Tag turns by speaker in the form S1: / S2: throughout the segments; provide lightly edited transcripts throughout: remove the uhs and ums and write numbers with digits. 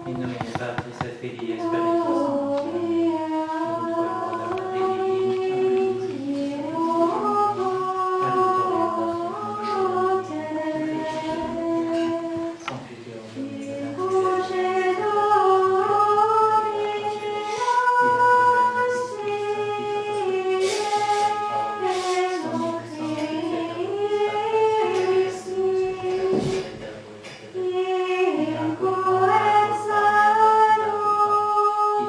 S1: In nomine Patris et Filii et Spiritus Sancti. Amen. Nunc et modern et adiutorium nostrum. Sanctificetur Domini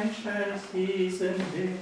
S1: time shall cease and dim.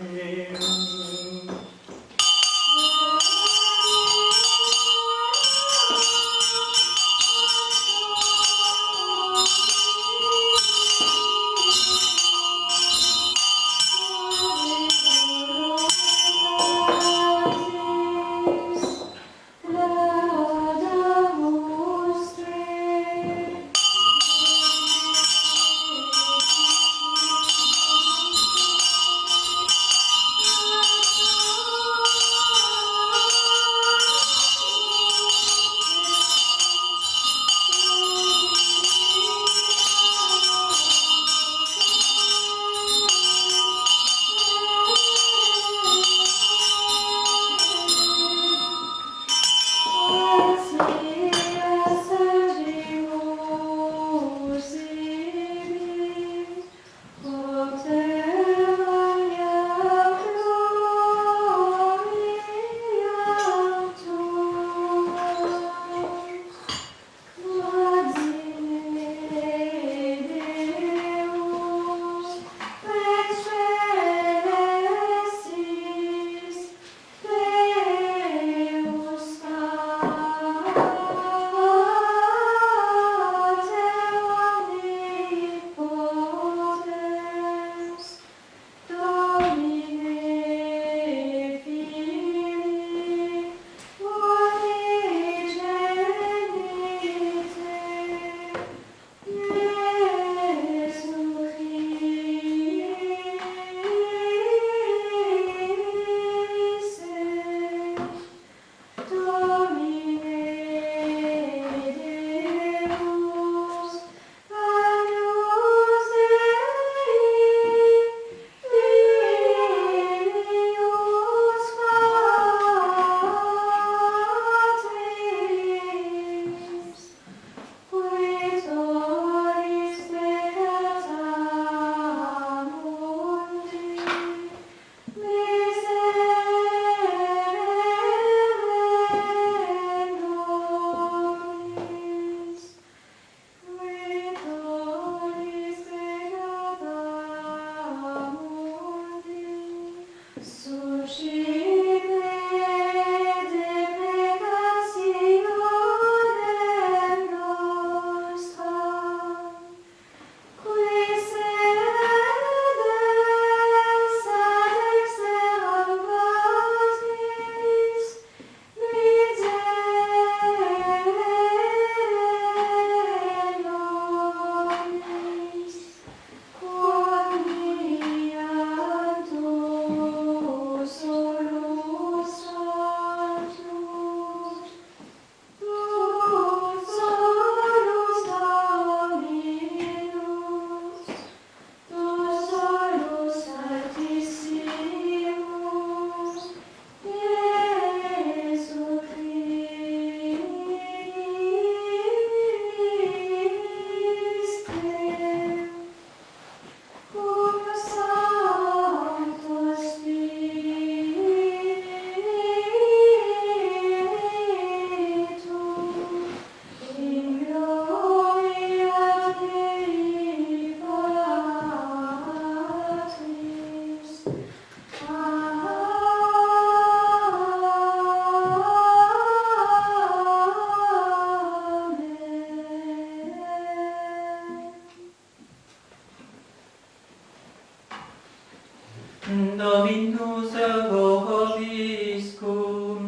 S1: Dominus vobiscum,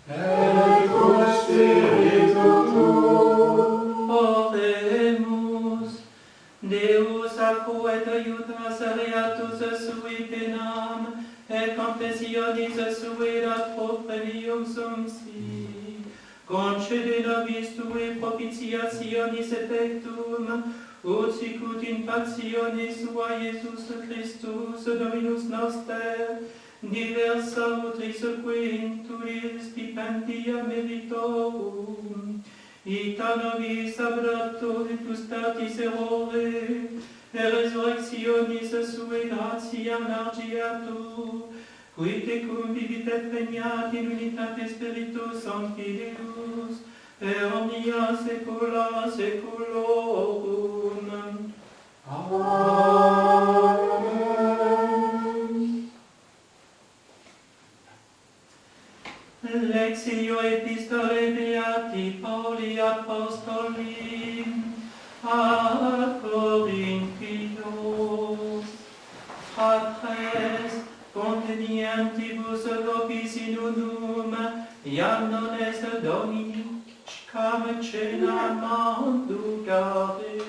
S2: et cum spiritu tuo.
S1: oremus, Deus acquet iutas reatus sui penam, et confessionis sui ad propremium sumpsi, concede nobis tui propitiationis effectum, ut sicut in passionis sua Iesus Christus, Dominus noster, diversa utris quintulis stipendia meritorum, ita nobis abratoritus statis errore, et resurrectionis sui gratiam largiatur, qui tecum vivit et regnat in unitate Spiritus Sancti Deus, et omnia saecula saeculorum.
S2: Amen.
S1: Obedientibus officinum, iam non est Domini, cam cena manducare.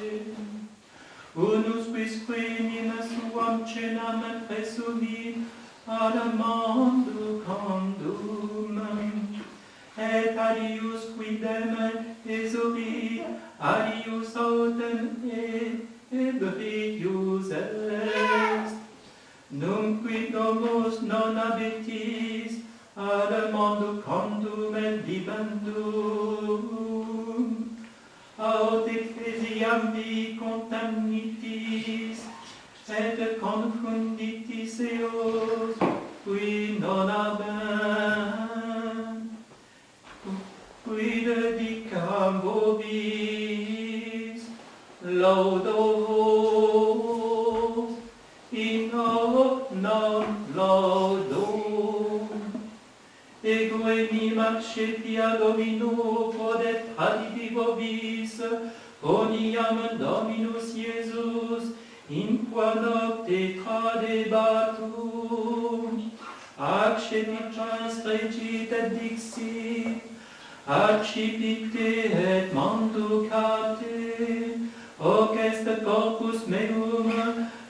S1: Unus quisque in suam cenam presumit ad manducandum, et alius quidem exurit, alius autem ebrius est. Nunquid domus non abitis ad manducandum et vivendum, aut ecclesiam vi contamnitis, et confunditis eos, qui non habent, quid dicam vobis, laudo vos, in hoc non laudum. Ego enim acceptia Domino quodet tradidi vobis, oniam Dominus Iesus, in qua nocte tradebatum, accepit trans regit et dixit, accipite et manducate, hoc est corpus meum,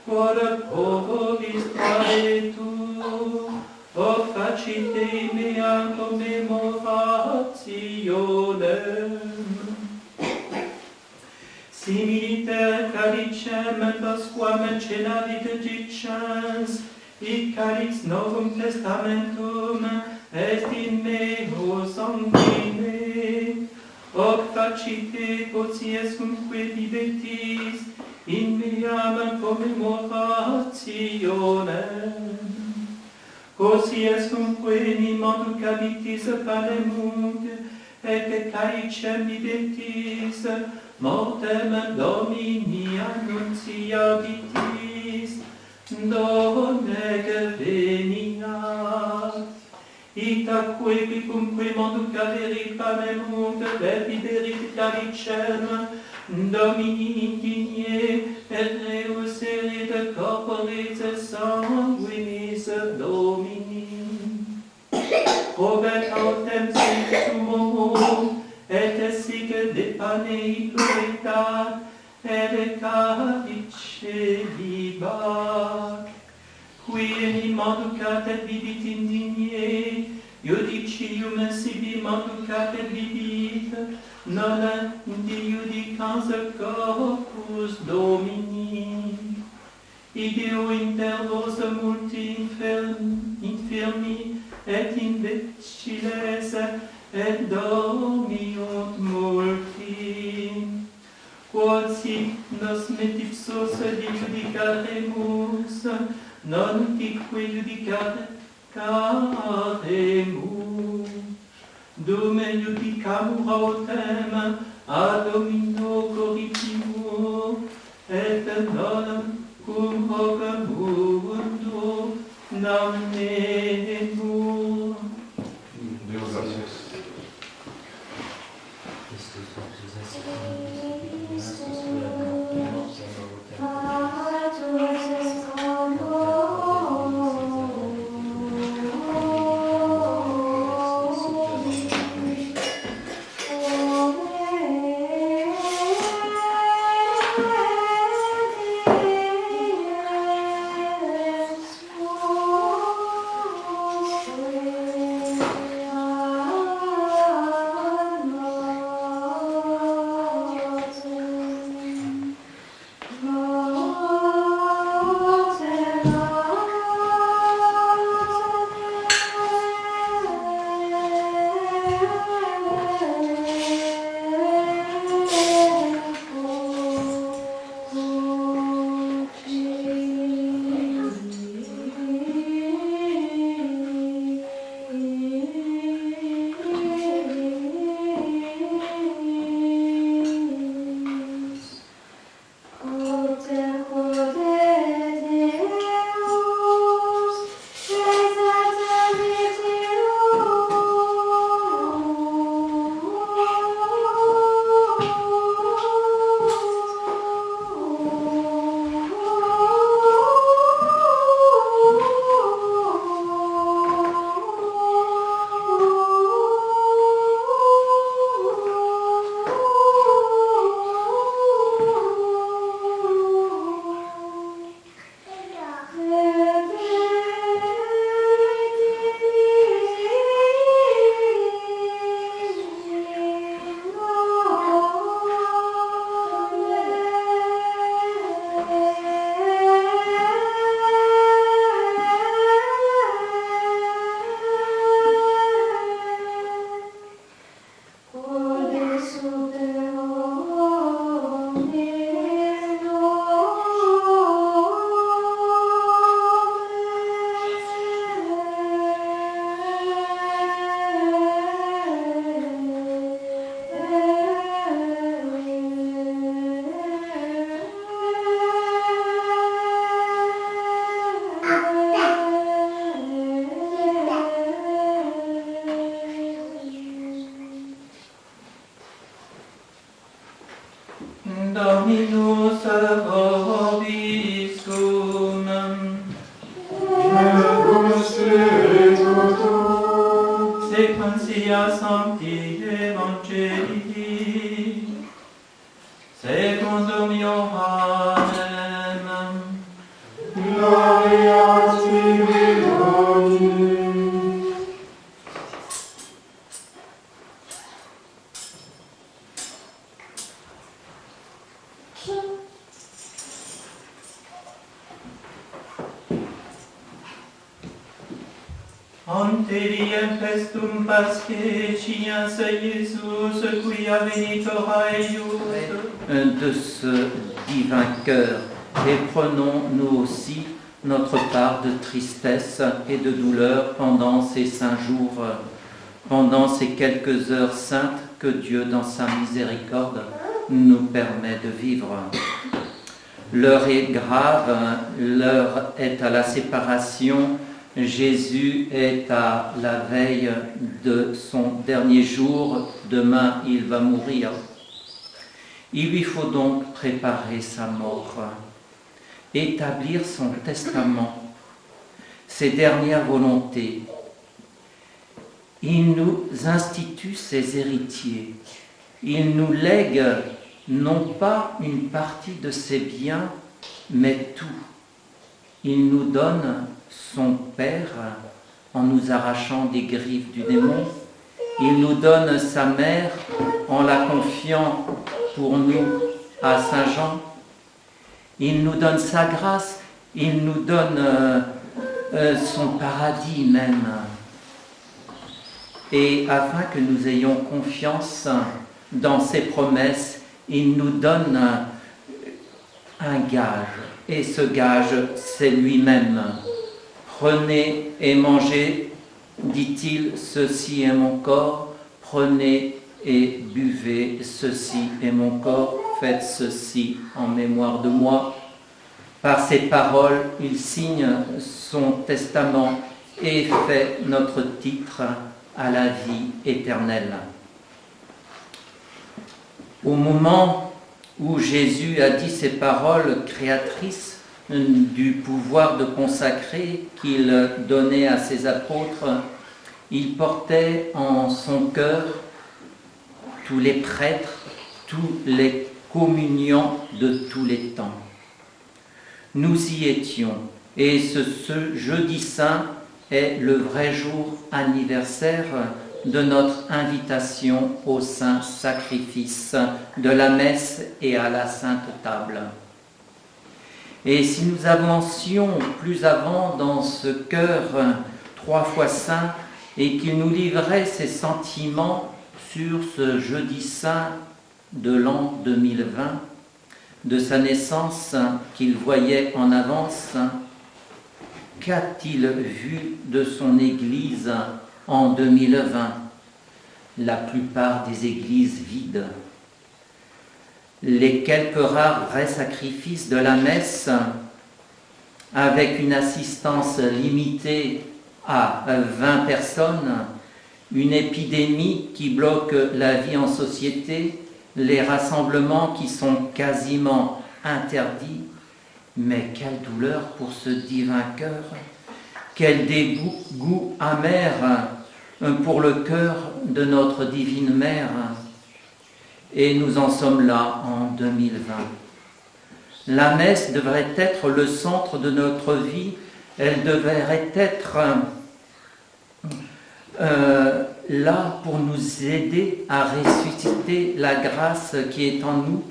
S1: quod pro vobis tradetur, hoc facite meam commemorationem. Similiter calicem tosquam cenavit dicens, hic calix novum testamentum est in meo sanguine, hoc facite quotiescumque videtis in meam commemorationem. Quotiescumque in manducavitis panemunt, et calicem videtis, mortem Domini annunciabitis, donec veniat. Itaque quicumque manducaverit panemunt, verbiderit calicem, Domini indigne, et reus erit corporis sanguinis Domini. Probet autem sumum, et sic de pane illuitat, et calice libat. Qui enim manducat et vivit indigne, judicium sibi manducat et vivit, non judicans corpus Domini. Ideo inter vos multi infirmi et imbeciles, et dormiunt multi. Quod si nos metipsos judicaremus, non utique judicaremus. Dum judicamur autem ad Domino corriptimur, et non cum hoc mundo damnemur.
S2: Deus abençoe.
S1: Sequentia Sancti Evangelii secundum Ioannem.
S3: Gloria tibi, Dominus.
S1: Ante diem festum Paschae ciens Iesus quia venitor eius. De ce divin cœur, et prenons-nous aussi notre part de tristesse et de douleur pendant ces saints jours, pendant ces quelques heures saintes que Dieu, dans sa miséricorde, nous permet de vivre. L'heure est grave, l'heure est à la séparation. Jésus est à la veille de son dernier jour. Demain, il va mourir. Il lui faut donc préparer sa mort, établir son testament, ses dernières volontés. Il nous institue ses héritiers. Il nous lègue non pas une partie de ses biens, mais tout. Il nous donne son Père en nous arrachant des griffes du démon. Il nous donne sa mère en la confiant pour nous à Saint Jean. Il nous donne sa grâce, il nous donne son paradis même. Et afin que nous ayons confiance dans ses promesses, il nous donne un gage. Et ce gage, c'est lui-même. Prenez et mangez, dit-il, ceci est mon corps. Prenez et buvez, ceci est mon corps. Faites ceci en mémoire de moi. Par ces paroles, il signe son testament et fait notre titre à la vie éternelle. Au moment où Jésus a dit ces paroles créatrices du pouvoir de consacrer qu'il donnait à ses apôtres, il portait en son cœur tous les prêtres, tous les communiants de tous les temps. Nous y étions, et ce jeudi saint est le vrai jour anniversaire de notre invitation au saint sacrifice de la messe et à la sainte table. Et si nous avancions plus avant dans ce cœur 3 fois saint et qu'il nous livrait ses sentiments sur ce jeudi saint de l'an 2020, de sa naissance qu'il voyait en avance, qu'a-t-il vu de son Église en 2020? La plupart des églises vides. Les quelques rares vrais sacrifices de la messe, avec une assistance limitée à 20 personnes, une épidémie qui bloque la vie en société, les rassemblements qui sont quasiment interdits. Mais quelle douleur pour ce divin cœur, quel dégoût amer pour le cœur de notre divine mère. Et nous en sommes là en 2020. La messe devrait être le centre de notre vie, elle devrait être là pour nous aider à ressusciter la grâce qui est en nous.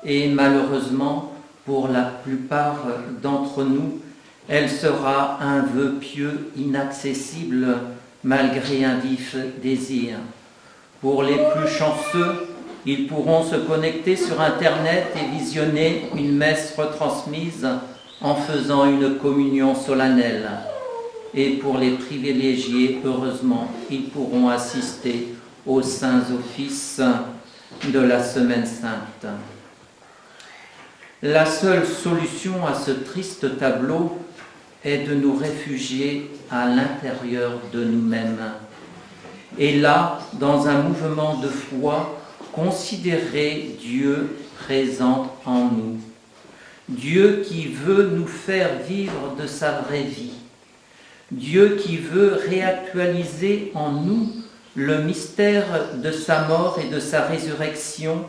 S1: Et malheureusement, pour la plupart d'entre nous, elle sera un vœu pieux inaccessible malgré un vif désir. Pour les plus chanceux, ils pourront se connecter sur Internet et visionner une messe retransmise en faisant une communion solennelle. Et pour les privilégiés, heureusement, ils pourront assister aux saints offices de la Semaine Sainte. La seule solution à ce triste tableau est de nous réfugier à l'intérieur de nous-mêmes. Et là, dans un mouvement de foi, considérer Dieu présent en nous. Dieu qui veut nous faire vivre de sa vraie vie. Dieu qui veut réactualiser en nous le mystère de sa mort et de sa résurrection,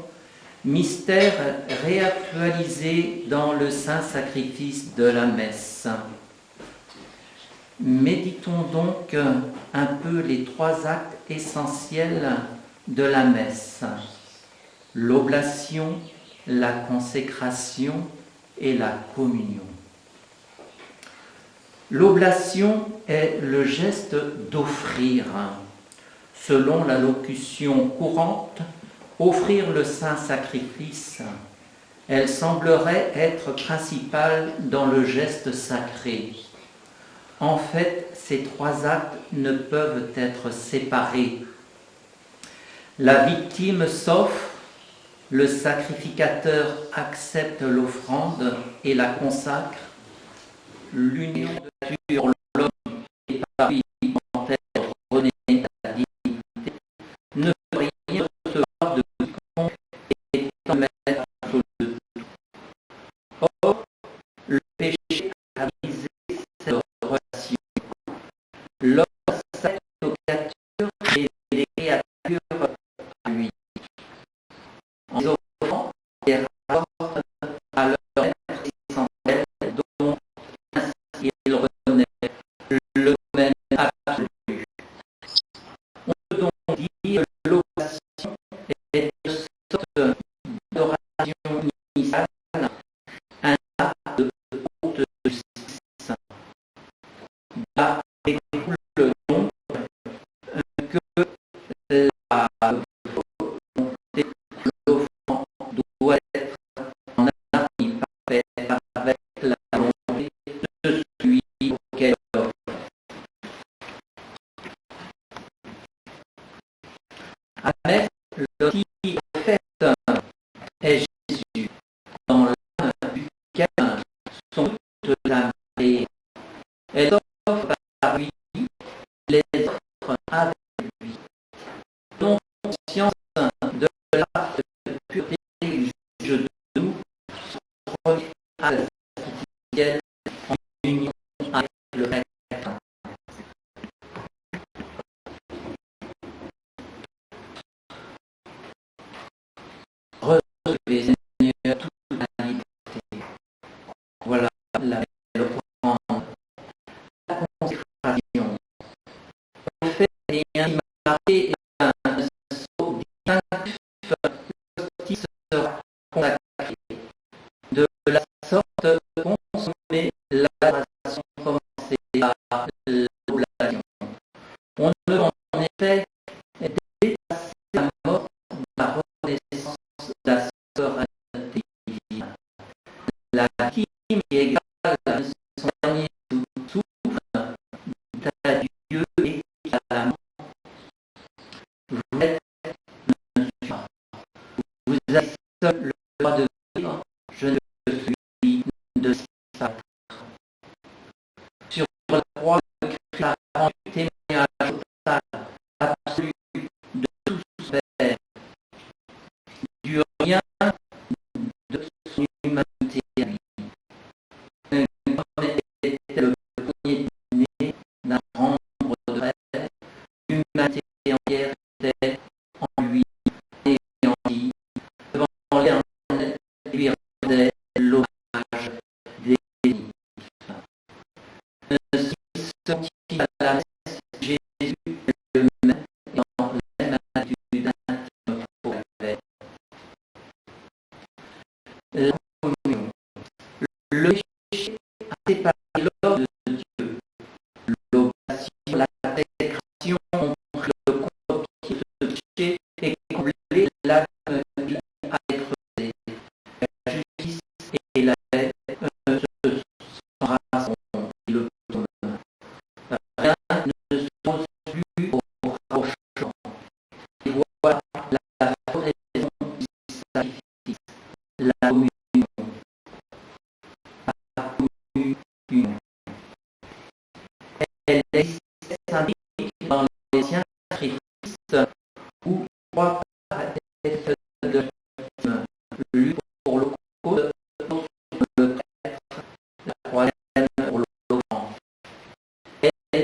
S1: mystère réactualisé dans le saint sacrifice de la messe. Méditons donc un peu les trois actes essentiels de la messe: l'oblation, la consécration et la communion. L'oblation est le geste d'offrir. Selon la locution courante, offrir le saint sacrifice. Elle semblerait être principale dans le geste sacré. En fait, ces trois actes ne peuvent être séparés. La victime s'offre, le sacrificateur accepte l'offrande et la consacre. L'union de nature, l'homme et par lui en être rené à dignité, ne peut rien recevoir de quiconque étant maître de tout. Or, le péché a brisé cette relation. L'homme s'accepte aux créatures et les créatures à lui. En les offrant, il rapporte à leur être essentiel, dont ainsi il renaît le domaine absolu. On peut donc dire que l'oblation est une sorte d'adoration initiale, un acte de haute justice. Là découle donc que la volonté de l'offrande doit être en harmonie parfaite avec la volonté de celui auquel on offre. À la messe, le qui est fait est Jésus, dans l'âme duquel sont toutes l'âme et elle offre par lui, les offre avec lui. Non conscience de l'acte de pureté juge de nous, premier à la sacrificielle en union avec le Maître. Recevez, Seigneur, toute la liberté. Voilà la belle offrande, la consécration. Le fait est ainsi marqué un sceau distinctif, l'hostie sera consacrée. De la sorte, consommer l'adoration commencée par l'oblation. On ne peut en effet dépasser la mort de la renaissance de la souveraineté divine. La victime qui égale son dernier souffle à Dieu et à la mort. Vous êtes un suivant. Vous avez seul le droit de vivre. Je ne suis de ça. Sur la croix, le Christ a rendu témoignage total, absolu de tout ce faire. Du rien de son humanité à lui. Comme était le premier-né d'un grand nombre de frères, l'humanité entière était en lui et en lui. Devant l'Éternel, lui rendait l'hommage définitif. Ainsi sont-ils à la messe, Jésus le même et en même attitude intime pour elle. La communion. Le péché a séparé l'homme de Dieu. L'oblation, la consécration ont pris le contre-pied de ce péché et comblé l'âme vie à être creusée. La justice et la paix se s'embrassent et le tournent. Rien ne s'oppose plus au rapprochement. Et voilà la floraison du sacrifice, la communion. La communion. Elle existe symbolique dans les anciens sacrifices où trois parts étaient faites de l'homme, l'une pour l'holocauste, l'autre pour le prêtre, la troisième pour l'offrande. Elle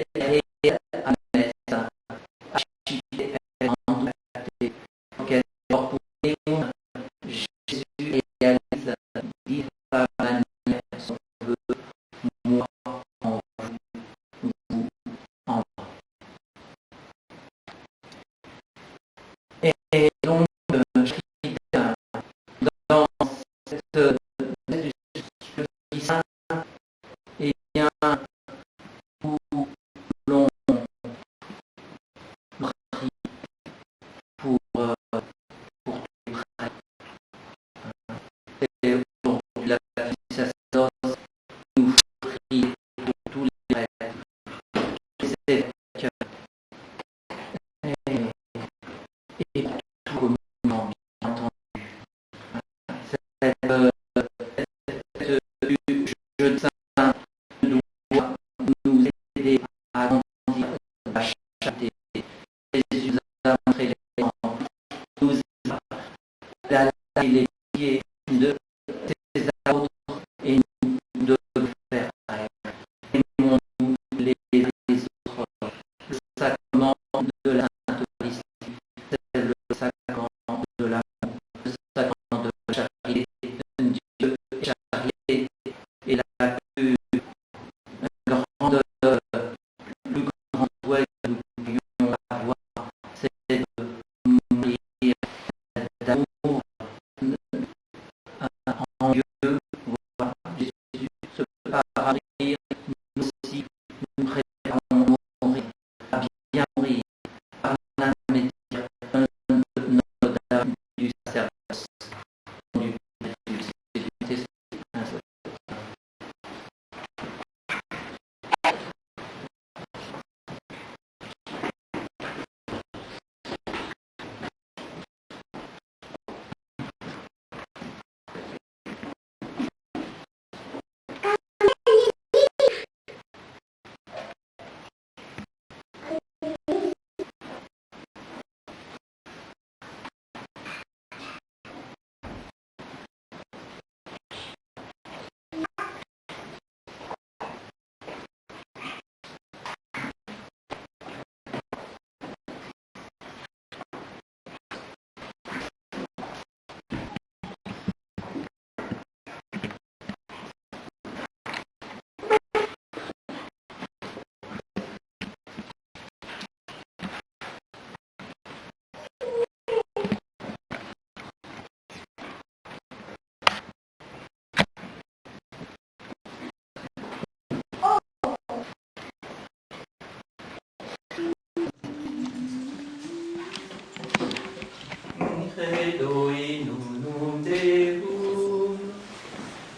S1: credo in unum Deum,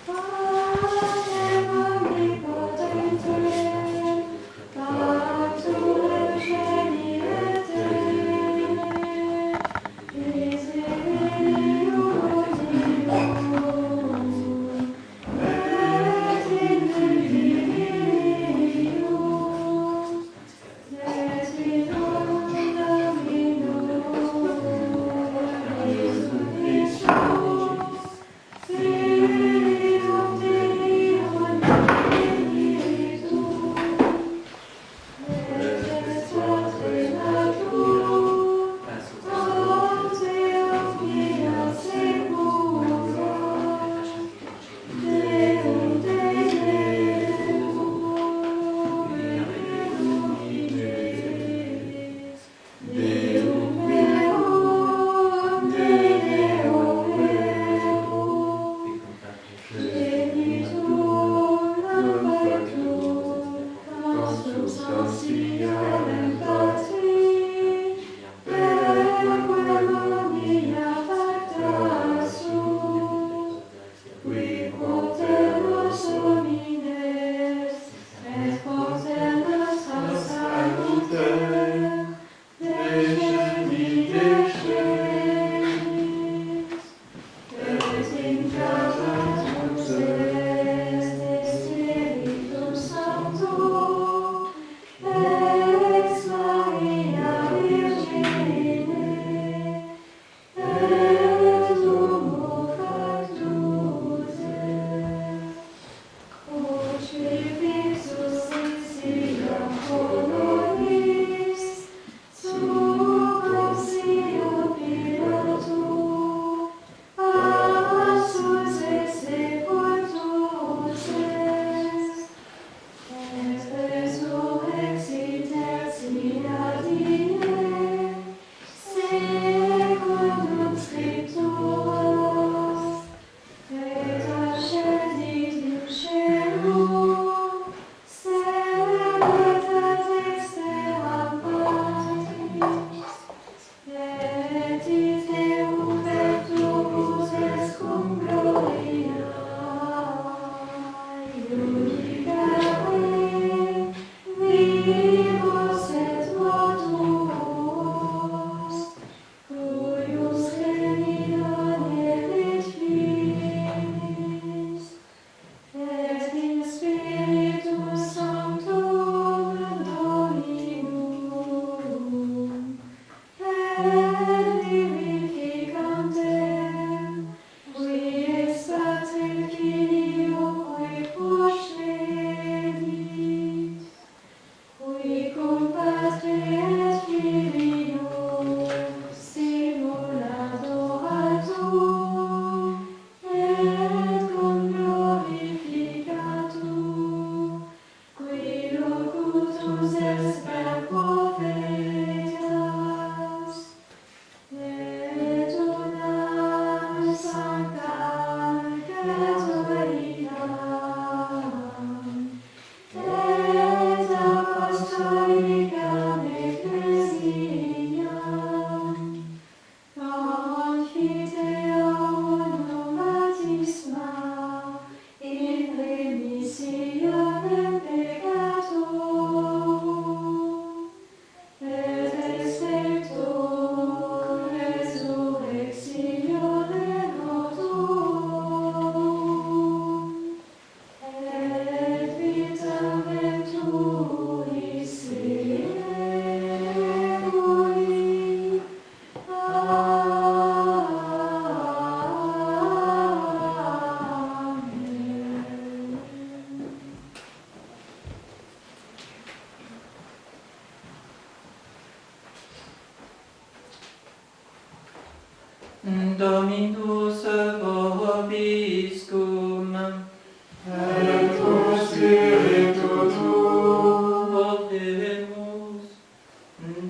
S3: Panem omnipotente, Pater Eugeni et Dei, Misericors Deum, et in Filius, et in Domino, Spiritum Dei Unitum, et extate natur, ante omnia secula, Deum Deus, Deum meum, Deo Genitur Nampatur, consubstantialem Patri, per quem omnia facta sunt, qui poteros homines, et potenas a salutem, descenis, et in gradatum celeste Spiritum Sancto, ex Maria Virgine, et homo factus est. Crucifixus Siciliam colonis, sub consilio Pilatu, passus et sepultus est, et resurrexit tertia die, secundum Scripturas, et ascendit in caelum, sedet ad exteram Patris, et ite ubertibus est cum gloria, iudicare vivos et mortuos, cuius geminon erit finis, et in Spiritum Sanctum Dominum, et vivificantem, qui extat in Filio qui procedit, qui cum Patre et Filio stimulat oratum, et cum glorificatum, qui locutus est per profetas, et unam sanctam catholicam, et apostolicam ecclesiam, confiteor unum baptisma in remissionem peccatorum, et expecto resurrectione mortuorum, et vitam venturi seculi.
S1: Amen. Dominus vobiscum,
S3: Et cum spiritu tuo,
S1: oremus,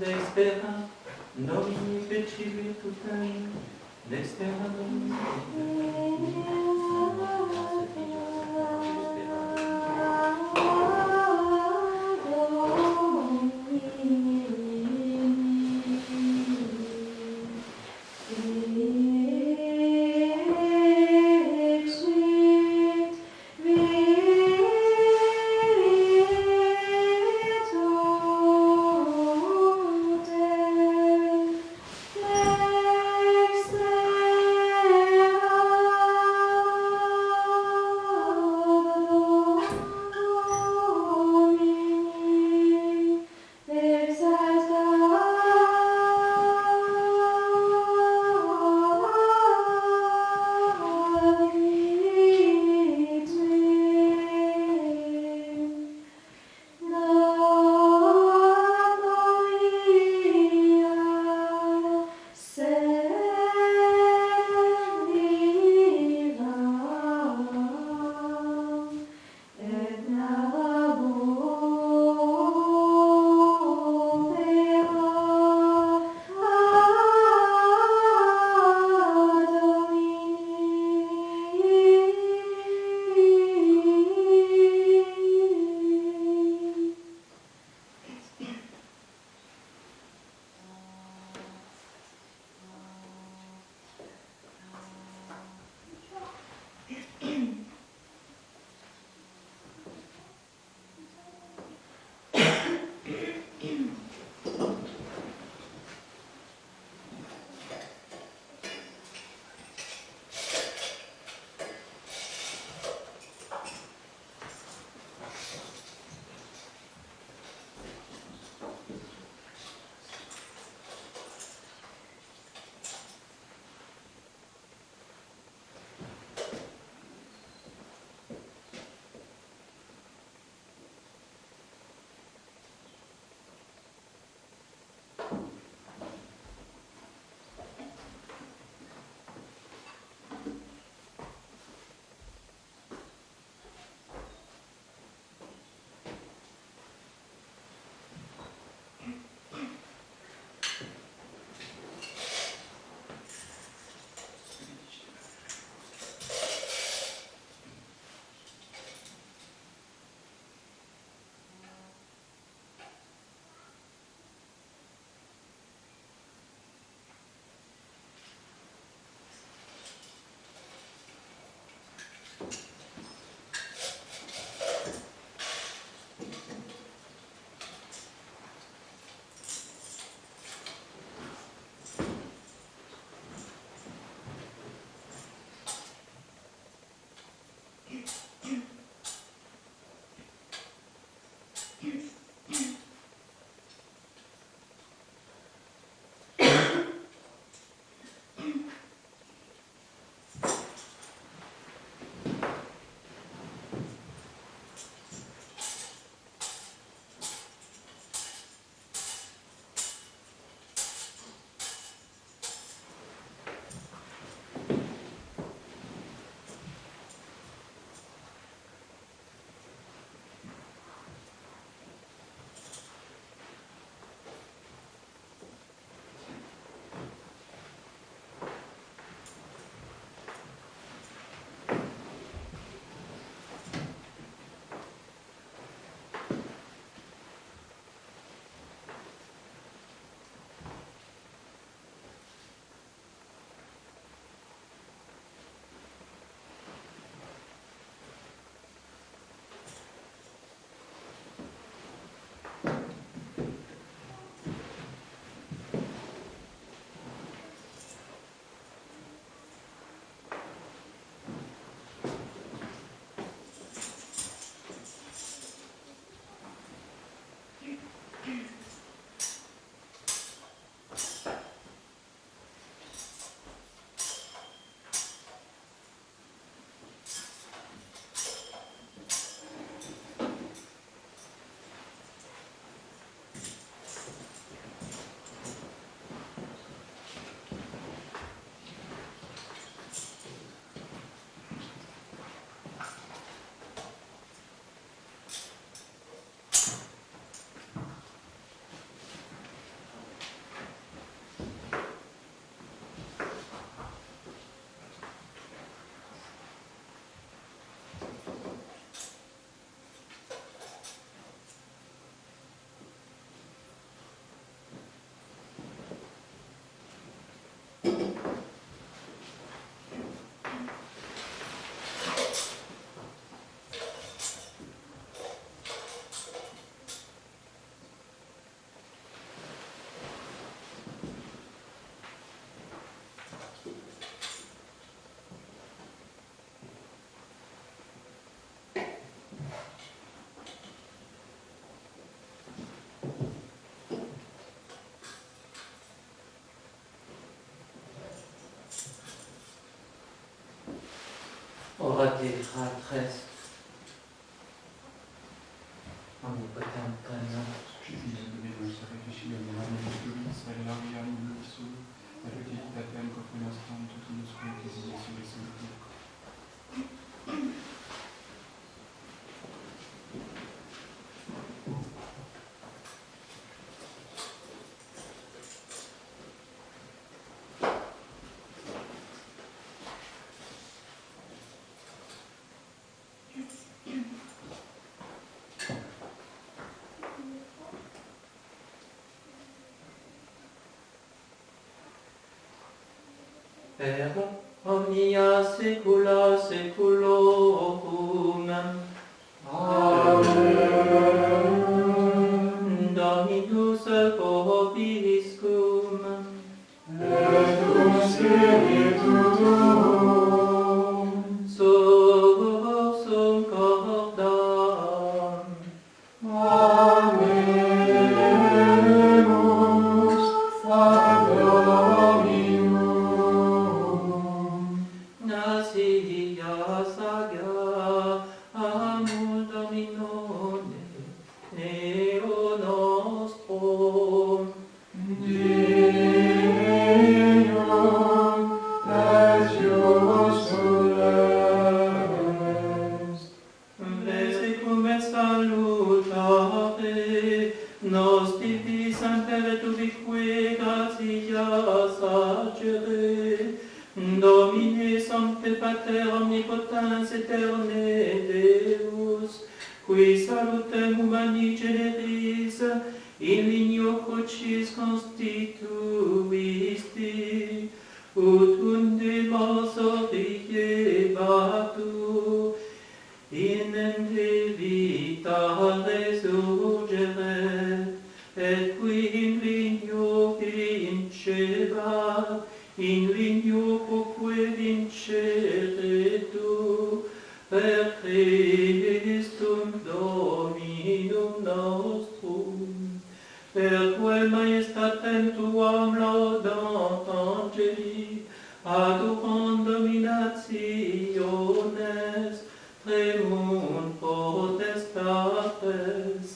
S1: dexpera Domini fecivi tutem, dexpera Domini
S3: Domini.
S1: Ora te fratres, omnipotente,
S2: Jésus, donné le sacrificio de la Spiritus, Eliam, Luxu, Ereditatem, Cofinostam, Tutinus, Quintis, Jesu, Sancti.
S1: Per omnia saecula saeculorum. Amen. Dominus vobiscum.
S3: Et cum spiritu tuum.
S1: Sursum cordam.
S3: Amemus ad Dominum.
S1: Nasia saga amul Dominone, Deo nostrum.
S3: Deum et justum est.
S1: Vesicum et salutare, nos divi Sancte ubique gratias agere, Domine Sancte Pater omnipotens aeterne Deus, qui salutem humani generis in ligno crucis constituisti, ut unde mors oriebatur, in ente vita resurgeret, et qui in ligno vincebat, in ligno quoque vincere tu, per Christum Dominum nostrum.
S4: majestatem tuam laudant angeli, adorant dominationes, tremunt potestates,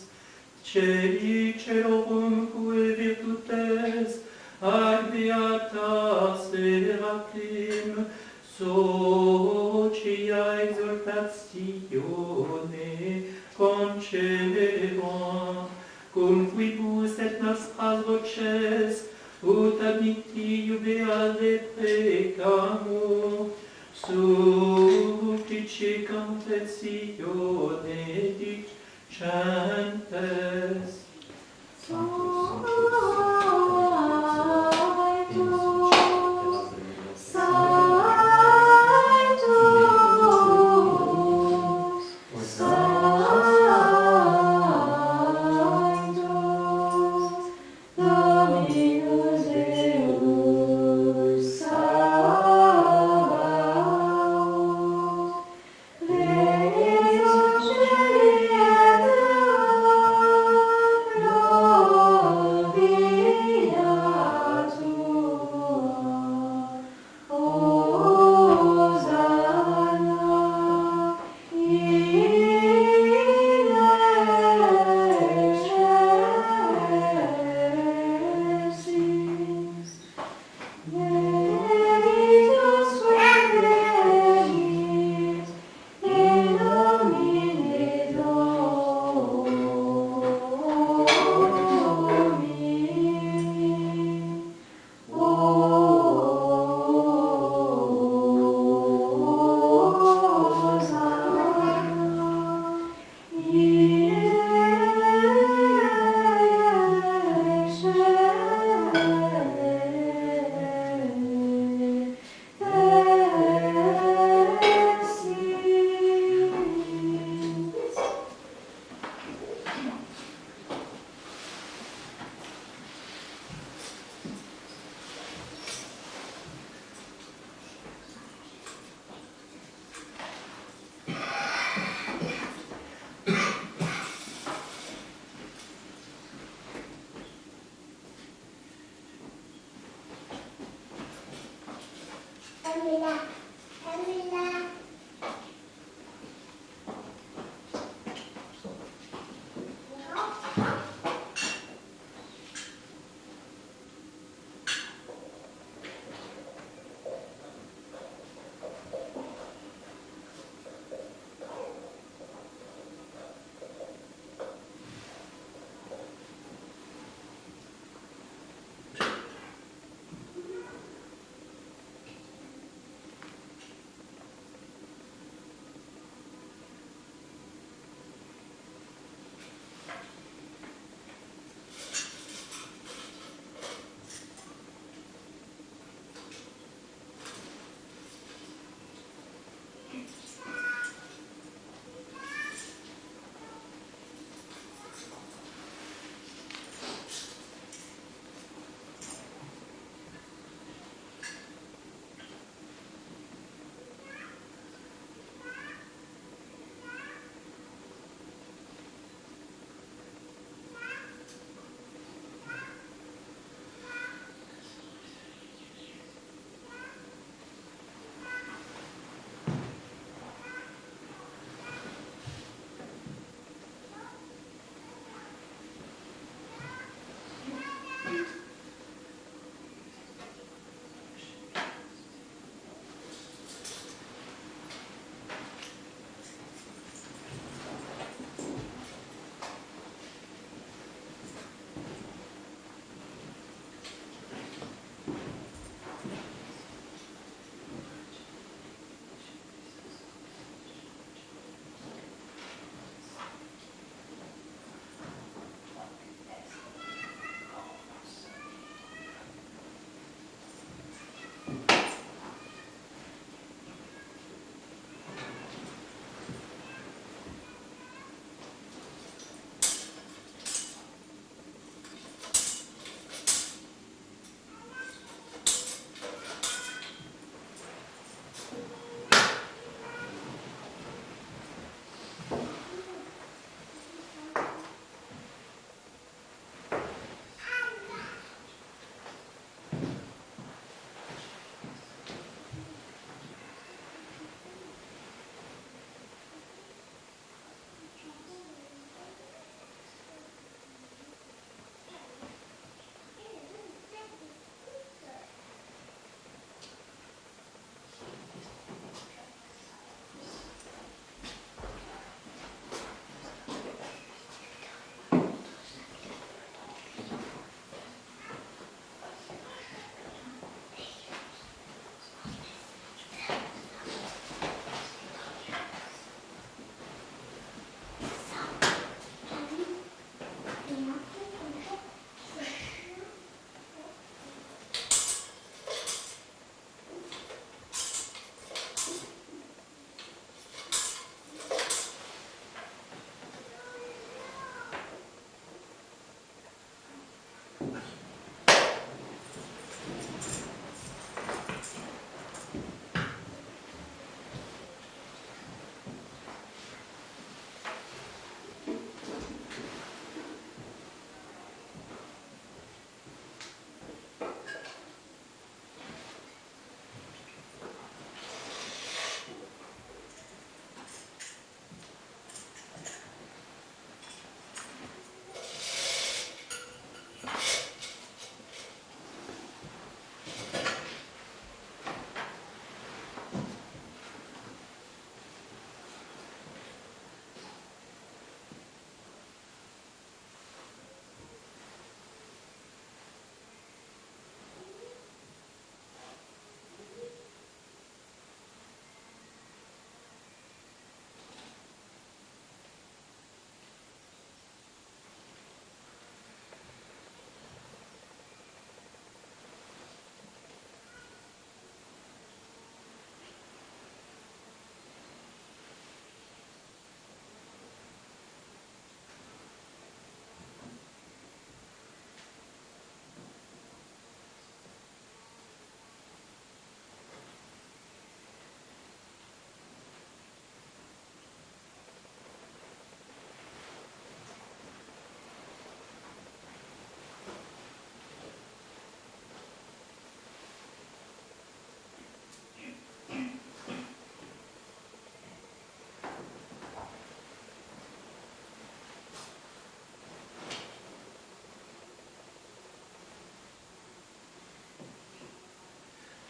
S4: celi celorum cui virtutes, ac beata serafim, socia exaltatione concelerant, cum quibus et nostras voces, ut adicti jubeade precamur, supplici confessione dicentes.
S3: Lord.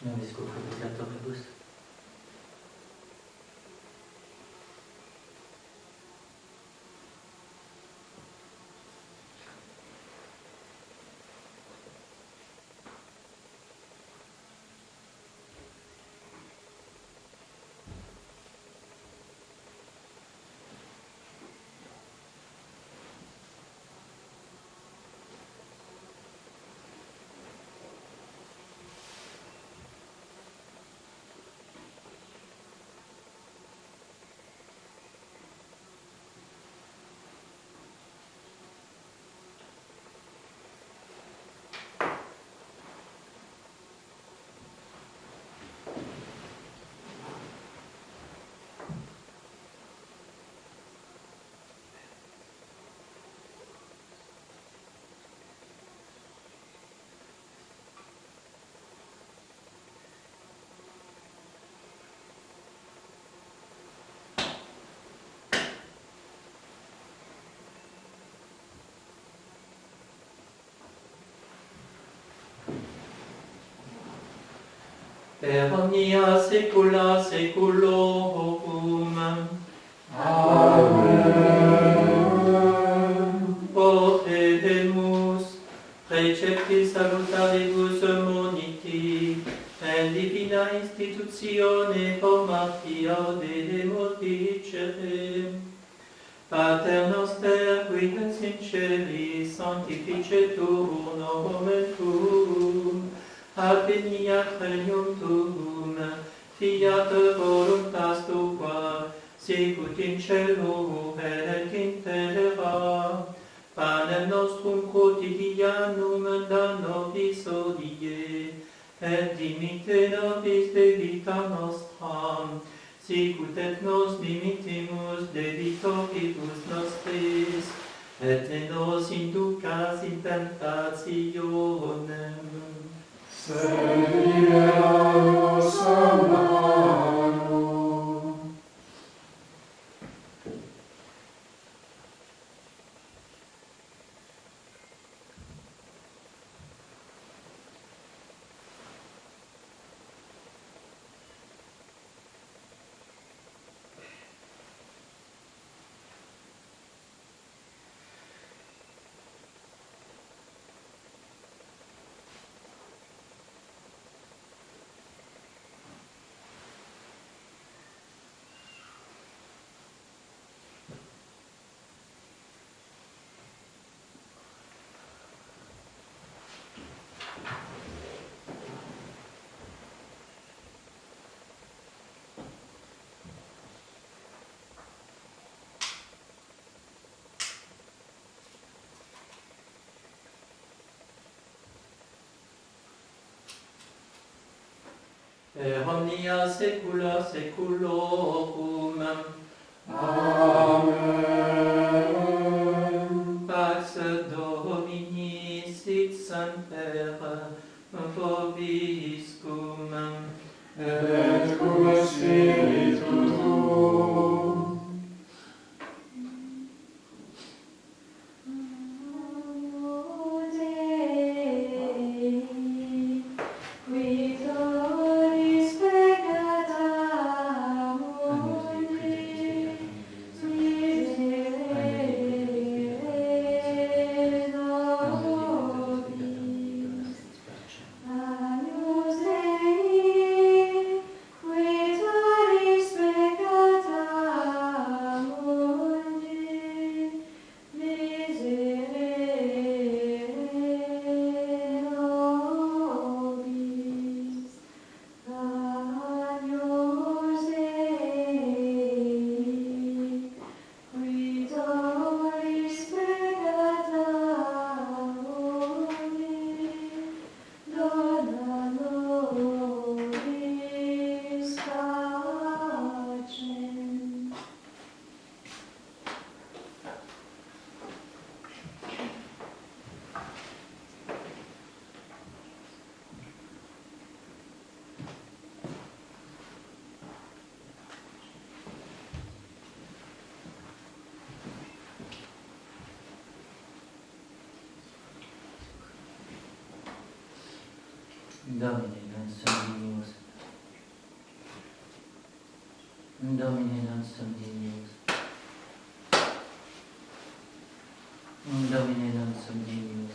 S1: Nobis peccatoribus. Per omnia saecula saeculorum.
S3: Amen.
S1: Oremus, preceptis salutaribus moniti, en divina institutione formatia dedemus dicere. Pater noster, qui es in celis, sanctificetur nomen tuum, adveniat regnum tuum, fiat voluntas tua, sicut in cielo et in terra. Panem nostrum quotidianum da nobis hodie, et dimitte nobis debita nostra, sicut et nos dimittimus debitoribus nostris, et ne nos inducas in tentationem,
S3: Sed libera nos a malo.
S1: Per omnia saecula saeculorum.
S3: Amen.
S1: Pax Domini sit semper vobiscum.
S3: Et cum spiritu tuum.
S1: Domine, non sono Domine non sum dignus. Domine non sum dignus.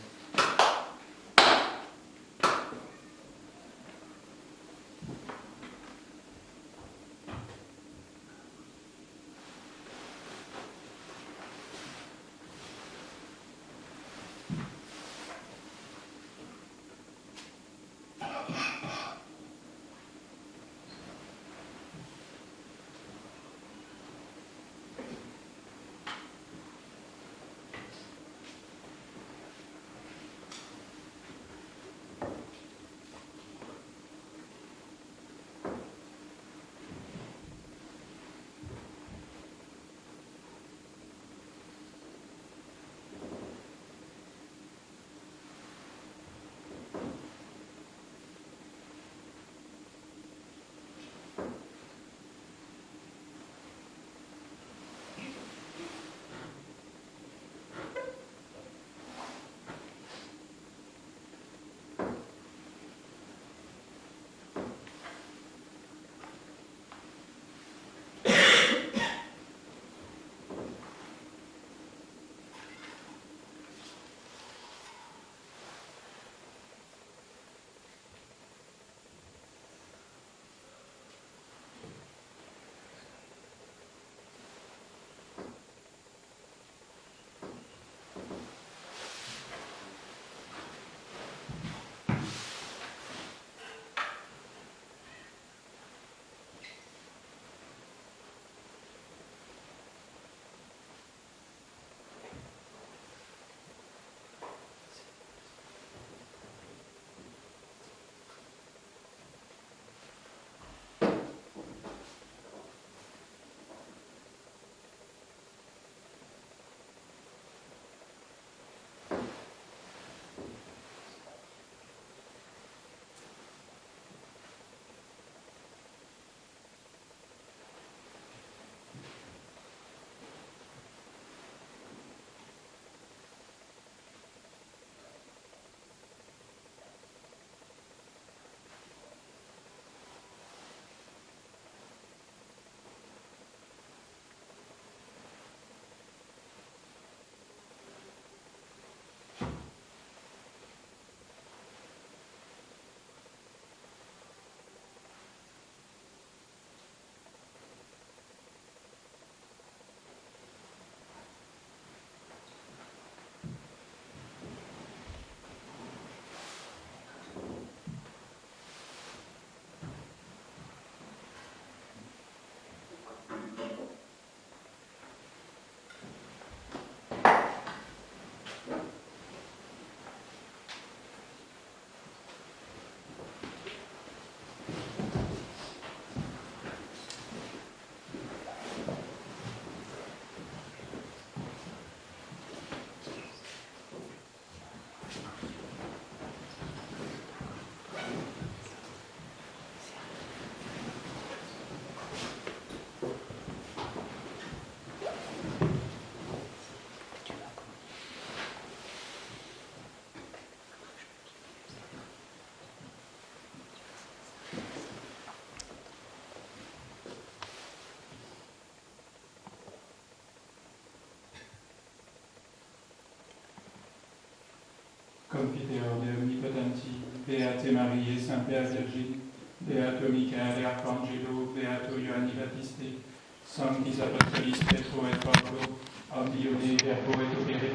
S2: Confiteor de omnipotenti, Beate Mariae, Sancta Virgine, Beato Michael Arcangelo, Beato Ioanni Baptiste, Sanctis Apostolis Petro et Paulo, Audione Verbo et Opere,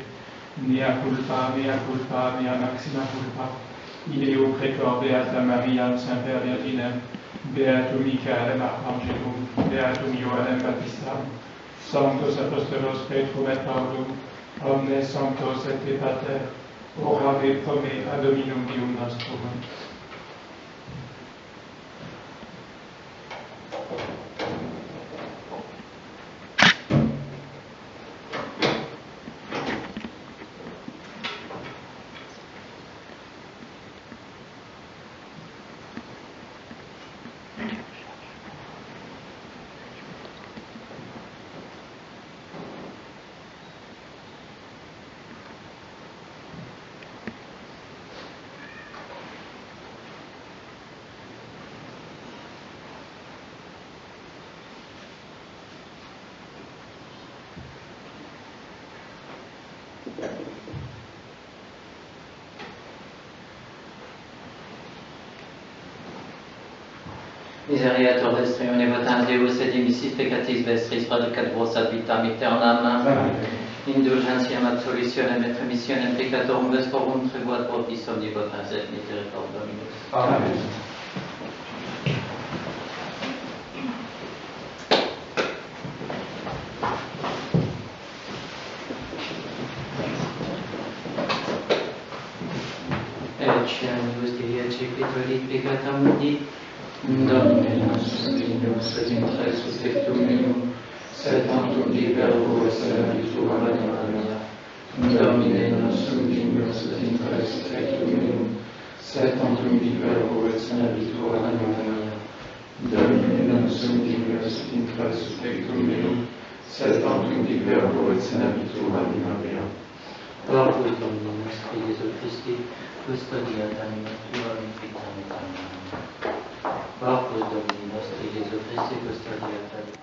S2: mea culpa, mea maxima culpa, ideo precor Beata Maria, Sancta Virginem, Beato Michael Arcangelo, Beato Ioannem Baptistam, Sanctos Apostolos Petro et Paulo, omnes sanctos et pater, orave pro me ad Dominum Deum nostrum.
S1: Miseriator destrione votan Deus et dimissis peccatis vestris radicat vos ad vitam aeternam. Indulgentiam absolutionem et remissionem peccatorum vescorum tribuat vobis omnipotens et misericord Dominus.
S3: Amen.
S1: Ecce anibus Dei eccepitorit peccata mundi, Domine nostrum Deus et intresus pectum meum, sed tantum liberum et servitur anima mea. Domine nostrum Deus et intresus pectum meum, sed tantum liberum et servitur anima mea.
S3: Domine nostrum Deus et intresus pectum meum, sed tantum liberum et servitur anima mea.
S1: Corpus Domini nostri Iesu Christi, custodiat anima tua in vitam aeternam. Corpus Domini nostri Iesu Christi, custodiat anima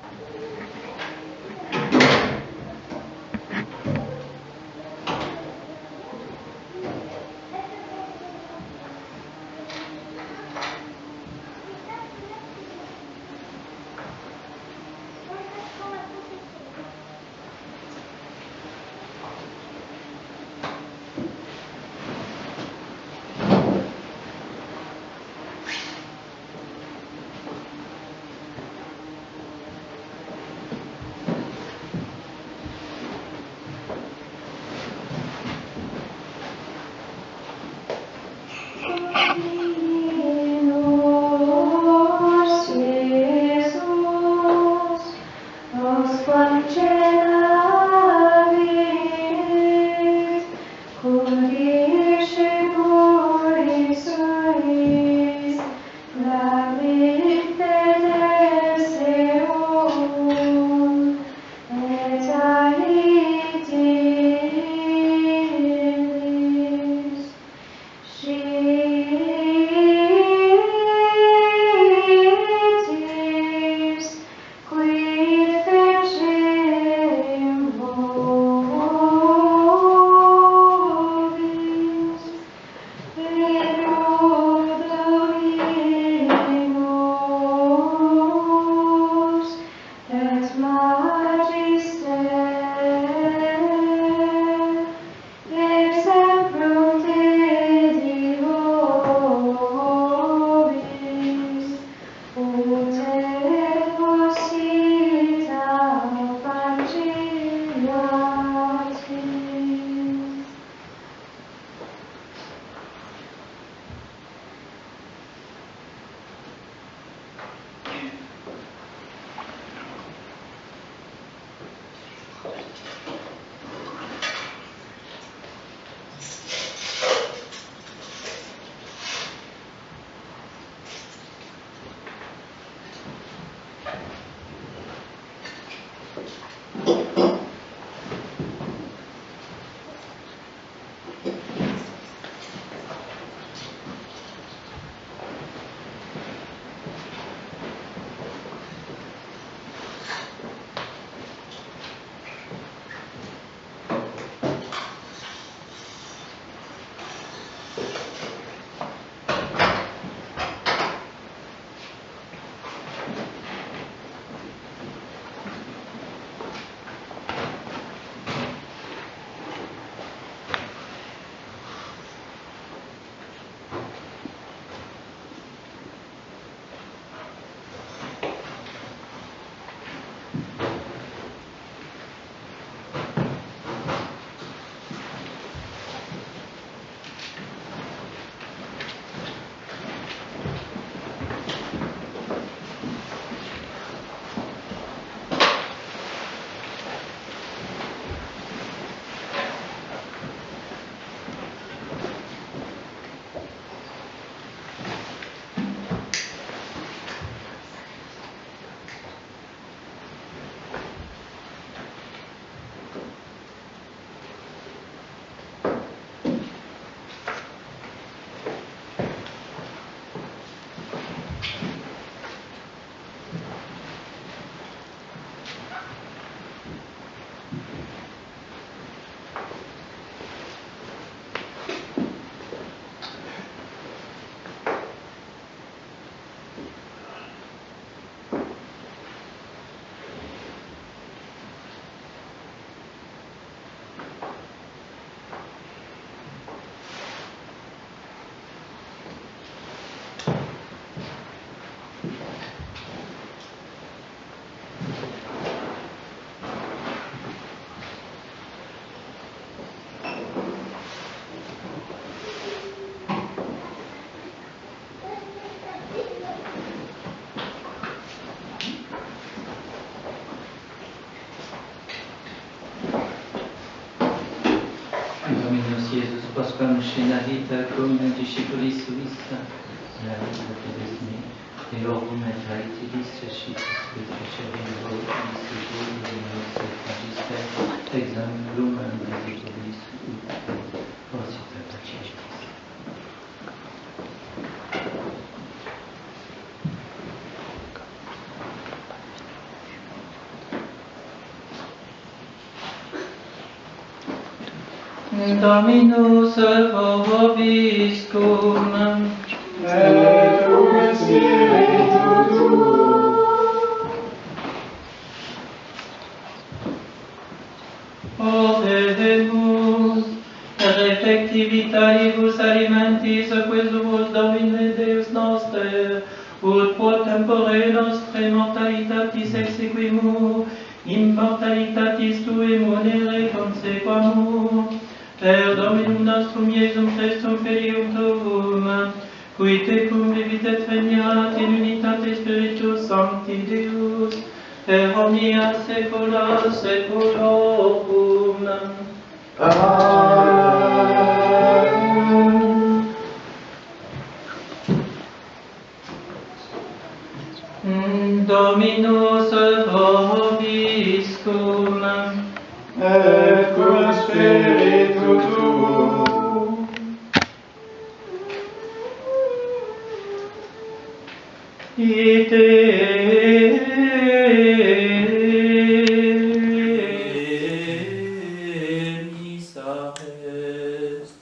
S1: Pasquam scenavita cum discipulis suis, la vita pedesmi, et orum et haetilis cescitis, et crescerim votis, et votis, et magister, exam lumen discipulis, ut posita pacientis. Dominus vobiscum,
S3: et cum spiritu tuo.
S4: Oremus, refectivitaribus alimentis quesumus Domine Deus noster, ut pro tempore nostre mortalitatis exequimur, immortalitatis Tui munere consequamur, per Dominum nostrum Iesum Christum Filium Tuum, qui tecum vivit et regnat in unitate Spiritus Sancti Deus, per omnia saecula saeculorum.
S3: Amen.
S4: Dominus vobiscum,
S3: Et cum spiritu tuo.
S4: ite missa est.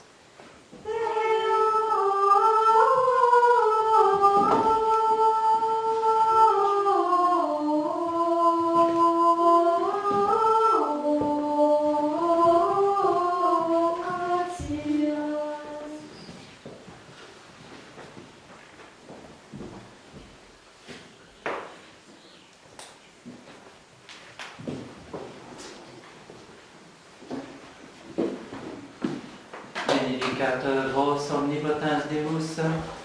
S4: Benedicat vos omnipotens Deus,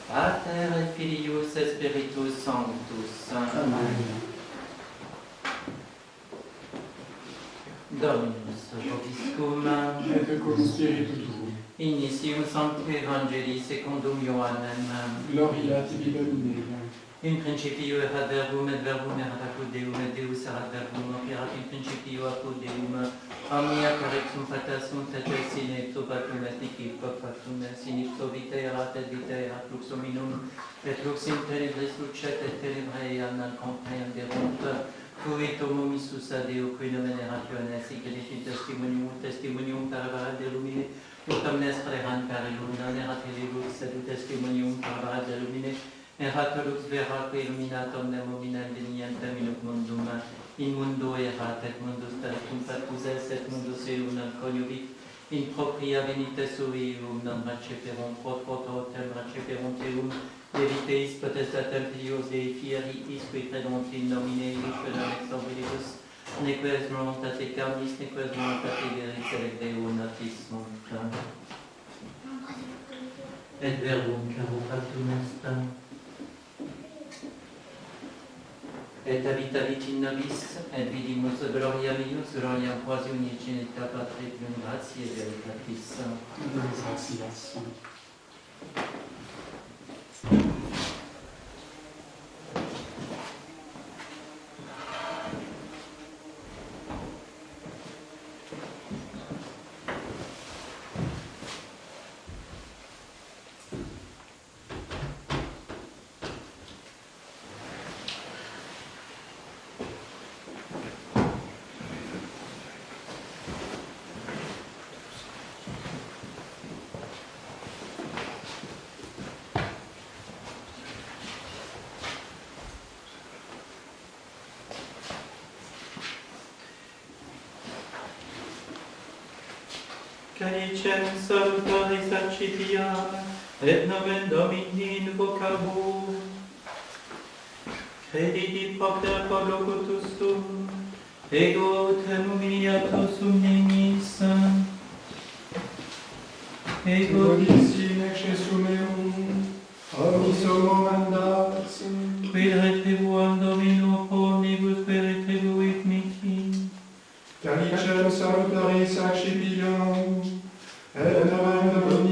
S4: Pater et Filius et Spiritus Sanctus.
S3: Amen.
S4: Dominus vobiscum,
S2: Et cum spiritu tuo.
S4: initium Sancti Evangelii secundum Ioannem.
S2: Gloria tibi Domine.
S4: In principio erat verbum, et verbum erat apud Deum, et Deus erat verbum, operat in principio apud Deum. Omnia correxum fata sunt, et ex in ipso patum est nihil fatum est, in ipso vita erat, et vita erat lux hominum, et lux in tenebris lucet, et tenebrae non comprehenderunt. Fuit homo missus a Deo, qui nomen erat Ioannes, sic edit testimonium parabarat de lumine, ut omnes praerant per illum, non erat lux, et ut testimonium parabarat de lumine, erat lux vera qui illuminat omnem hominem venientem in mundum. In mundo erat, et mundus percum factus est, et mundus eum non coniuvit. In propria venite sui eum non receperunt, pro totem receperunt eum. Leviteis potestatem filios Dei fieritis, qui credunt in nomine Ius non ex omnibus, neque est voluntate carnis, neque est voluntate veris, et Deo natismunt. Et verbum caro factum est, et habitavit in nobis, et vidimus gloria meius, gloria quasi unigenita Patri cum gratiae veritatis.
S2: Gratias.
S4: Calicem salutaris accipia, et nomen Domini invocabur. Crediti propter quod locutus tuum, ego tem humiliatus omnimis. Ego
S2: Disi necessum meum, omnis homo mandat,
S4: quid retribuam Domino pro omnibus per retribuit mihi.
S2: Calicem salutaris accipiam, et nomen Domini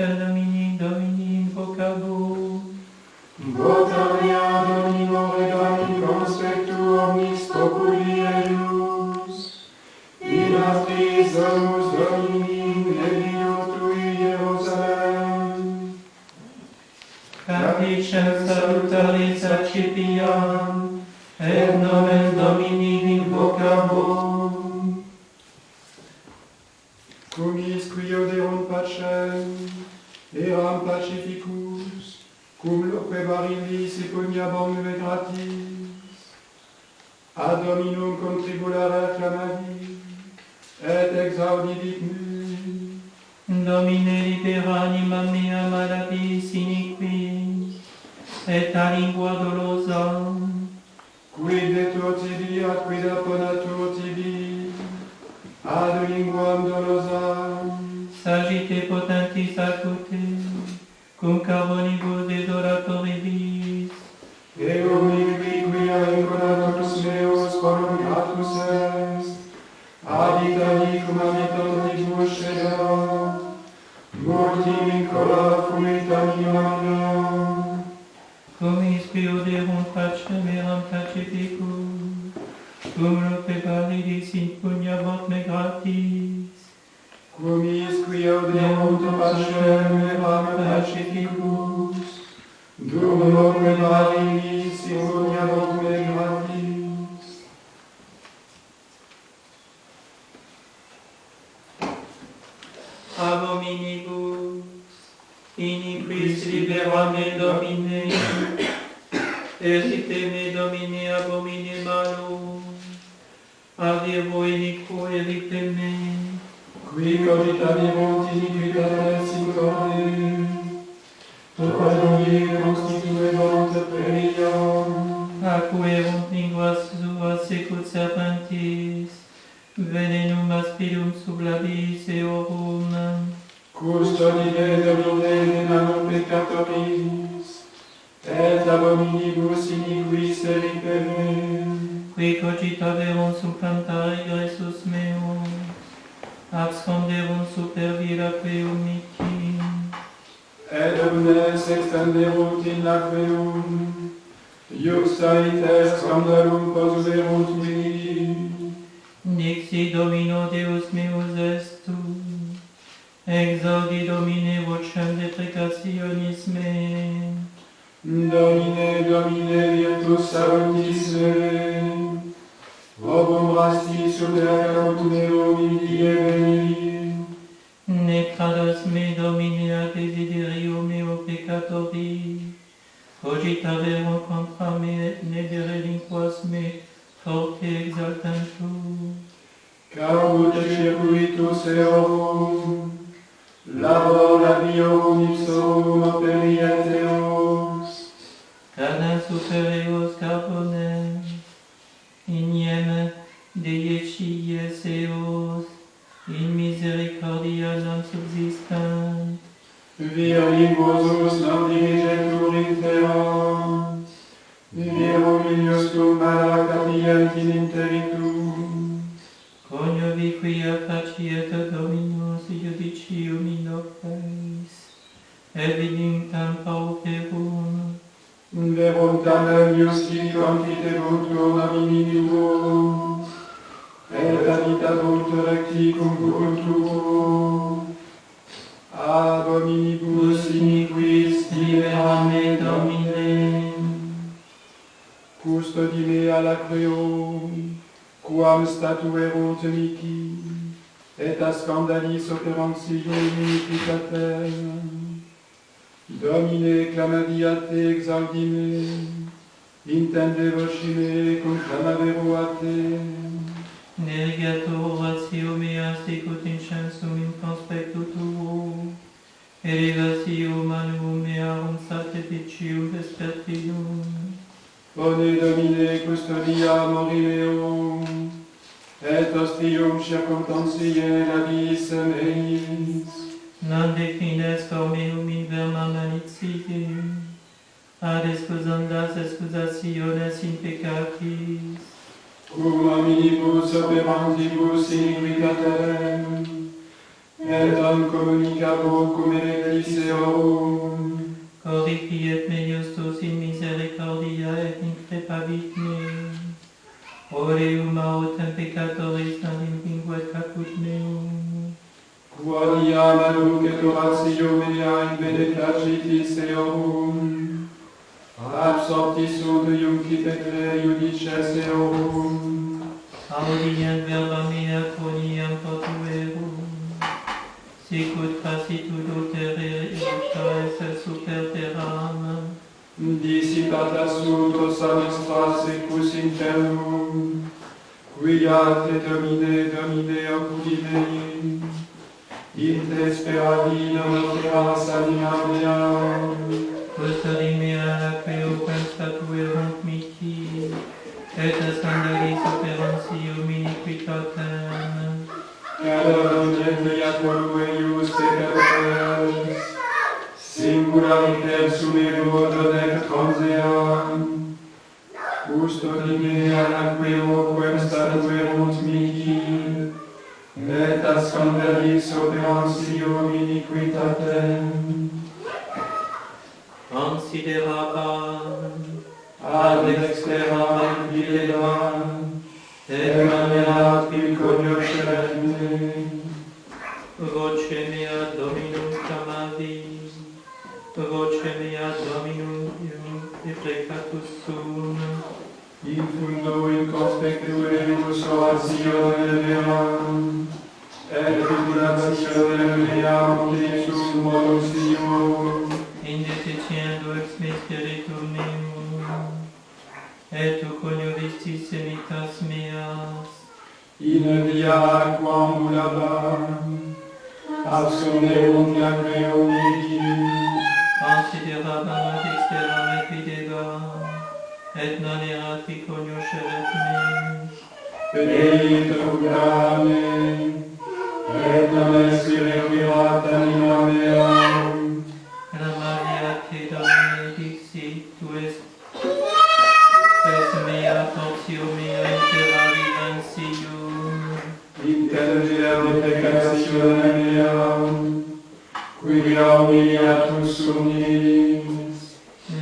S4: Pater Domini, Domini vocabo.
S3: Votania Domino redami conspectu omnis populi eius. In astris domus Domini nebio tui Jerusalem.
S4: Capicem salutaris accipiam, et nomen Domini invocabo.
S3: Cum is quio derunt pacem, eram pacificus, cum loque varilis econiabam me gratis. Ad Dominum contribulare acclamadi, et exaudivit me.
S4: Domine libera anima mea malabis iniquis, et a lingua dolosa.
S3: Quid detur tibi, ad quid apponatur tibi, ad linguam dolosam.
S4: Sagite potentis acute, cum carbonibus desoratoribus.
S3: Deum quia inconatus meus prolongatus est, ad Italia cum habitantibus cedera, multi vincola fuit anima mea.
S4: Cum ispio derunt pacem eram pacificus, cum loque validis impugnabat me gratis.
S3: Cum is quia derunt pacem eram pacificus, dum loque validis impugnabat me gratis.
S4: Abominibus, iniquis libera me Domine, erite me Domine abomine malo, avirbo iniquo erite me.
S3: Qui cogitavimunt iniquitates in corde, profanuie constituerunt periam.
S4: Acuerunt linguas suas secut serpentis, venenum aspidum sub labis eorum.
S3: Custodine Domine nanum peccatoris, et abominibus iniquis erite me.
S4: Qui cogitaverunt supplantare gressus meus, absconderunt super vira queum mici.
S3: Et omnes extenderunt in laqueum, iuxta iter scandalum posuerunt mi.
S4: Dixi Domino Deus meus est tu, exaudi Domine vocem deprecationis me.
S3: Domine, Domine, virtus salutis me, obum rasti sub terra meum in die veni.
S4: Ne tradas me Domine a desiderio meo peccatoris, cogitaverunt contra me et ne derelinquas me forte exaltantur.
S3: Caute circuitus eorum, labor labiorum ipsorum operiet eos.
S4: Cadam super eos carbonem, ignem deiecies eos, in misericordia non subsistant.
S3: Vir linguosus non dirigentur in terra, virum iniustum mala capient in interitum.
S4: Coniovi quia faciet Dominus judicium in opes, et vidinctam pauperum.
S3: Verum tamen iusti confitebuntur nominiburum, et habitabunt recticum culturum. Ad hominibus iniquis libera me Domine. Custodi me a lacreum, quam statuerunt mici, et a scandalis operantium iniquitatem. Domine, clamadi a te, exaudi me, intende voci me, cum clamavero a te.
S4: Negator ratio mea sicut in censum in conspectu tuo, elevatio manum mearum sacrificium vespertinum.
S3: Bone Domine, custodia mori meum, et ostium circumstantiae labis meis.
S4: Non defines meum in verma malitiae, ad excusandas excusationes in peccatis.
S3: Cum hominibus operantibus iniquitatem, et communicabo cum ecclesiarum,
S4: Coripi et meius tus in misericordia et increpavit me. Oreum autem peccatoris non caput meum.
S3: quodiam aduc et oratio mea in beneflacitis eorum, absorpti sunt iuncit et judices eorum,
S4: Audient verba mea quoniam potuerum. Sicut facitud utere et super terram.
S3: dissipata sunt ossa nostra secus internum, quia te Domine, Domine apudi mei, in te speravi noteras anima mea,
S4: Posteri mea lacreo quem statuerunt mihi, et scandali superentium iniquitatem.
S3: Cadavia qualue ius peccatores, singulariter sumero donec transeam, custodi mea laqueo quem statuerunt mihi, et ascandalis operantio iniquitatem.
S4: Considerabam,
S3: Ad exteram videam, et manerat il cognosceret me.
S4: voce mea Dominum clamavi, voce mea Dominum imprecatus sum,
S3: In fundo in conspectuemus oratione meam, et tribulatione meam optimisum mollusium,
S4: indefeciendo ex me spiritum meum, et tu coniovistis semitas meas,
S3: in via aquambulabam, absonderum lacreo mihi,
S4: considerabam ad exteram et videbam, et non erat qui cognosceret me.
S3: venit oculame, et non respirerat anima meam,
S4: La Maria te Domine dixit, tu es mea portio mea intera vivantium,
S3: interger de peccatione meam, quia humiliatus sumis,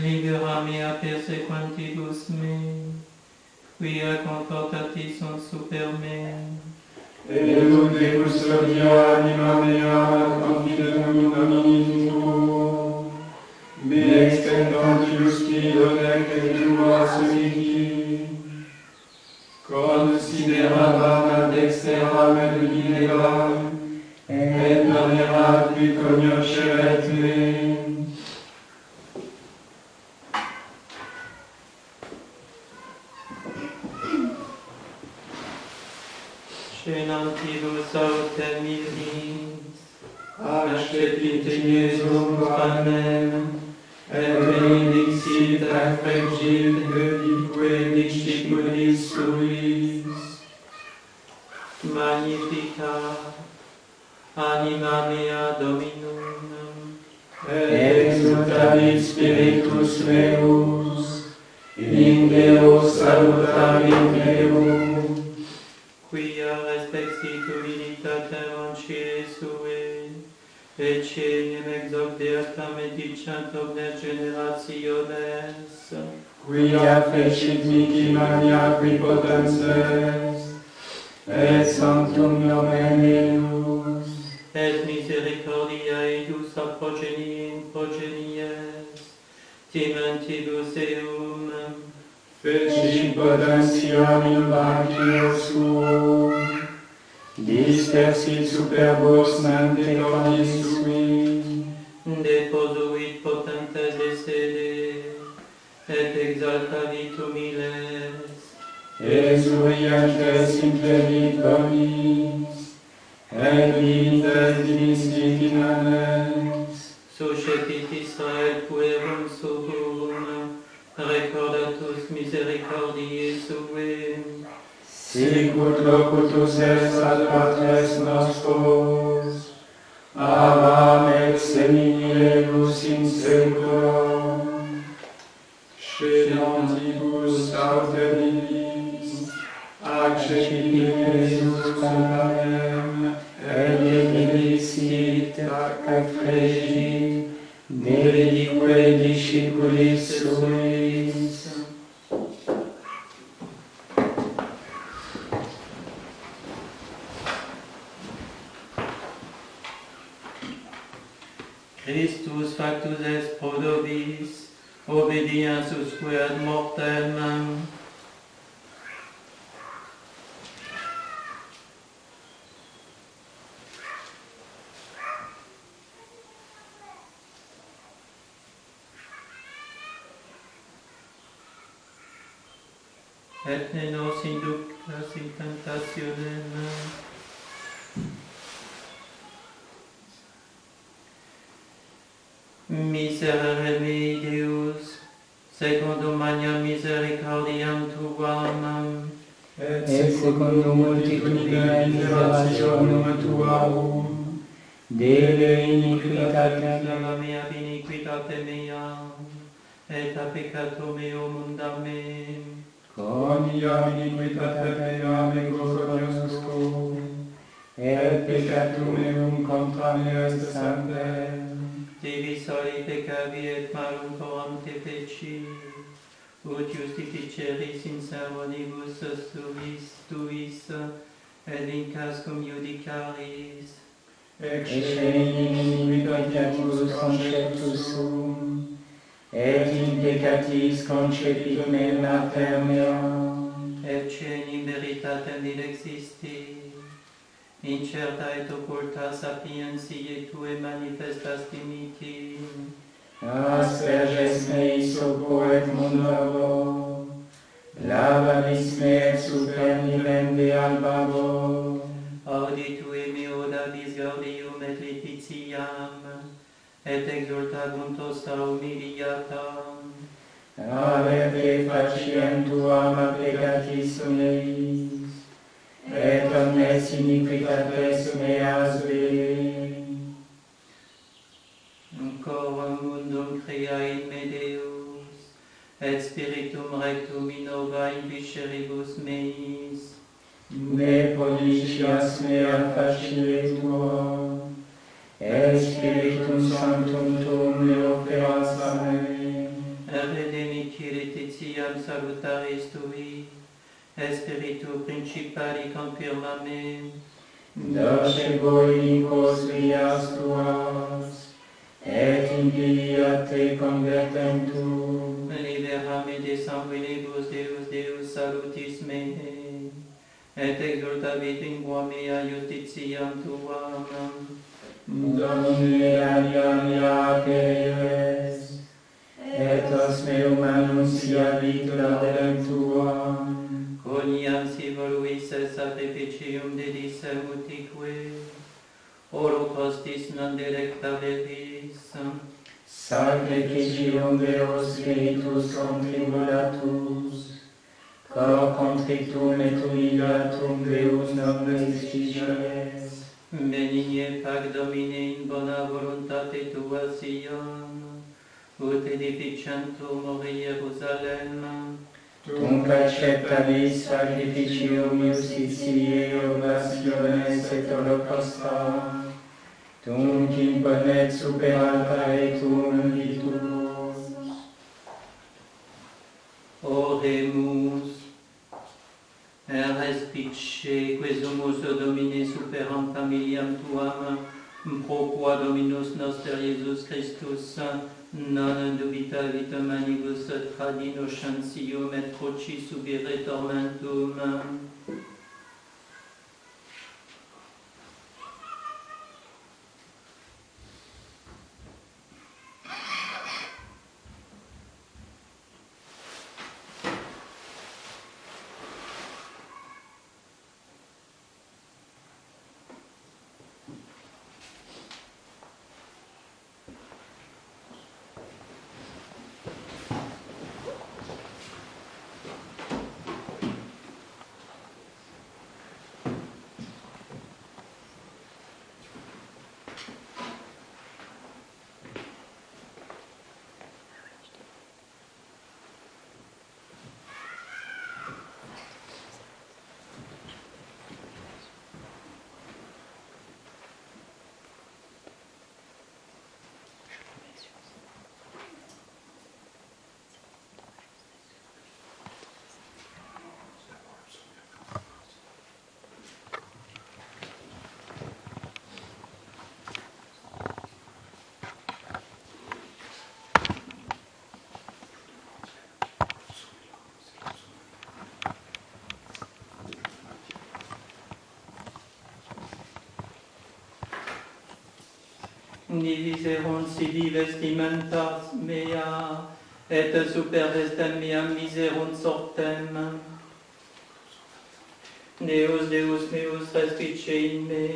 S4: libera mea persequentibus me, quia confortatis sunt super me.
S3: et ut de custodia anima mea confidendum Domini tuum, me expectant justi donec et tuas mihi, considerabam ad exteram et videbam, et non erat qui cognosceret me.
S4: Scenantibus autem illis,
S3: Accepite Iesum panem, et benedixit ac fregit dedique discipulis suis.
S4: magnifica anima mea Dominum,
S3: Et exultavit spiritus meus, in Deo salutarim meum,
S4: quia respexit humilitatem ancie sue, et cenem exordiatam et dicent omnes generationes,
S3: quia fecit mihi magna quipotences, et sanctum nomen eius,
S4: et misericordia eius a progenie in progenies, timentibus eum,
S3: fecit potentiam in banquio suum, dispersit superbos manteconis sui,
S4: deposuit potentes de sede, et exaltavit humiles,
S3: exurientes implevit bonis, et vites dimiscit in annes,
S4: suscepit Israel puerum suum, recordatus misericordiae suae,
S3: sicut locutus est ad patres nostros, avam et seminilibus in seculum, scelantibus autelis, accepit Iesus panem, et eglisis
S5: fregi, benedique discipulis suis.
S4: Christus factus est pro nobis, obediens usque ad mortem. Et ne nos inducas in tentationem, miserere mei Deus, secundum magnam misericordiam Tuam,
S5: Et secundum multitudine miserationum Tuarum, dele iniquitatem
S4: la mea iniquitate mea, et a peccato meo mundame,
S5: coniam iniquitate meam ego cognosco, et peccatum meum contra me est semper.
S4: Devi soli peccavi et malum coram te feci, ut justificeris in sermonibus tuis, et vincas cum judicaris.
S5: Ecce in iniquitatis conceptus sum, et in peccatis concepit me mater mea.
S4: Ecce in veritatem dilexisti, incerta et occulta sapientiae Tue manifestas dimiti,
S5: Asperges mei sopo et mundavo, lavamis me et super nivende albavo.
S4: audi Tue meo dabis gaudium et letitiam, et exultaguntos a humiliatam.
S5: Averte faciem tuam a peccatis meis, et omnes iniquitates meas vere.
S4: Coram mundum crea in me Deus, et spiritum rectum innova in visceribus meis.
S5: Ne policias mea facile tua, et Spiritum Sanctum tuum me operas a me.
S4: Redemici letitiam salutaris Tui, et spiritu principali confirmame.
S5: Dace voi impos vias tuas, et impia te convertentur.
S4: Liberame de sanguinibus Deus, Deus salutis me, et exultavit lingua mea justitiam Tuam.
S5: Domine alia mea Peres, et os meum annunciavit laudem tuam.
S4: Quoniam si voluis sacrificium dedissem utique, holocaustis non delectaveris,
S5: Sacrificium Deo Spiritus contribulatus, cor contritum et humiliatum Deus non vestiges.
S4: benigne pac Domine in bona voluntate Tua Sion, ut edificantur mori Jerusalem.
S5: Tunc acceptavis sacrificium justitiae oblationes et holocausta, tunc imponet super altare tuum vitus.
S4: Oremus, respice, quesumus o Domine superam familiam Tuam, pro qua Dominus noster Iesus Christus, non dubitavit manibus tradi nocentium et cruci subire tormentum. Diviserunt sibi vestimentas mea, et super vestem meam miserunt sortem. Deus, Deus meus, respice in me,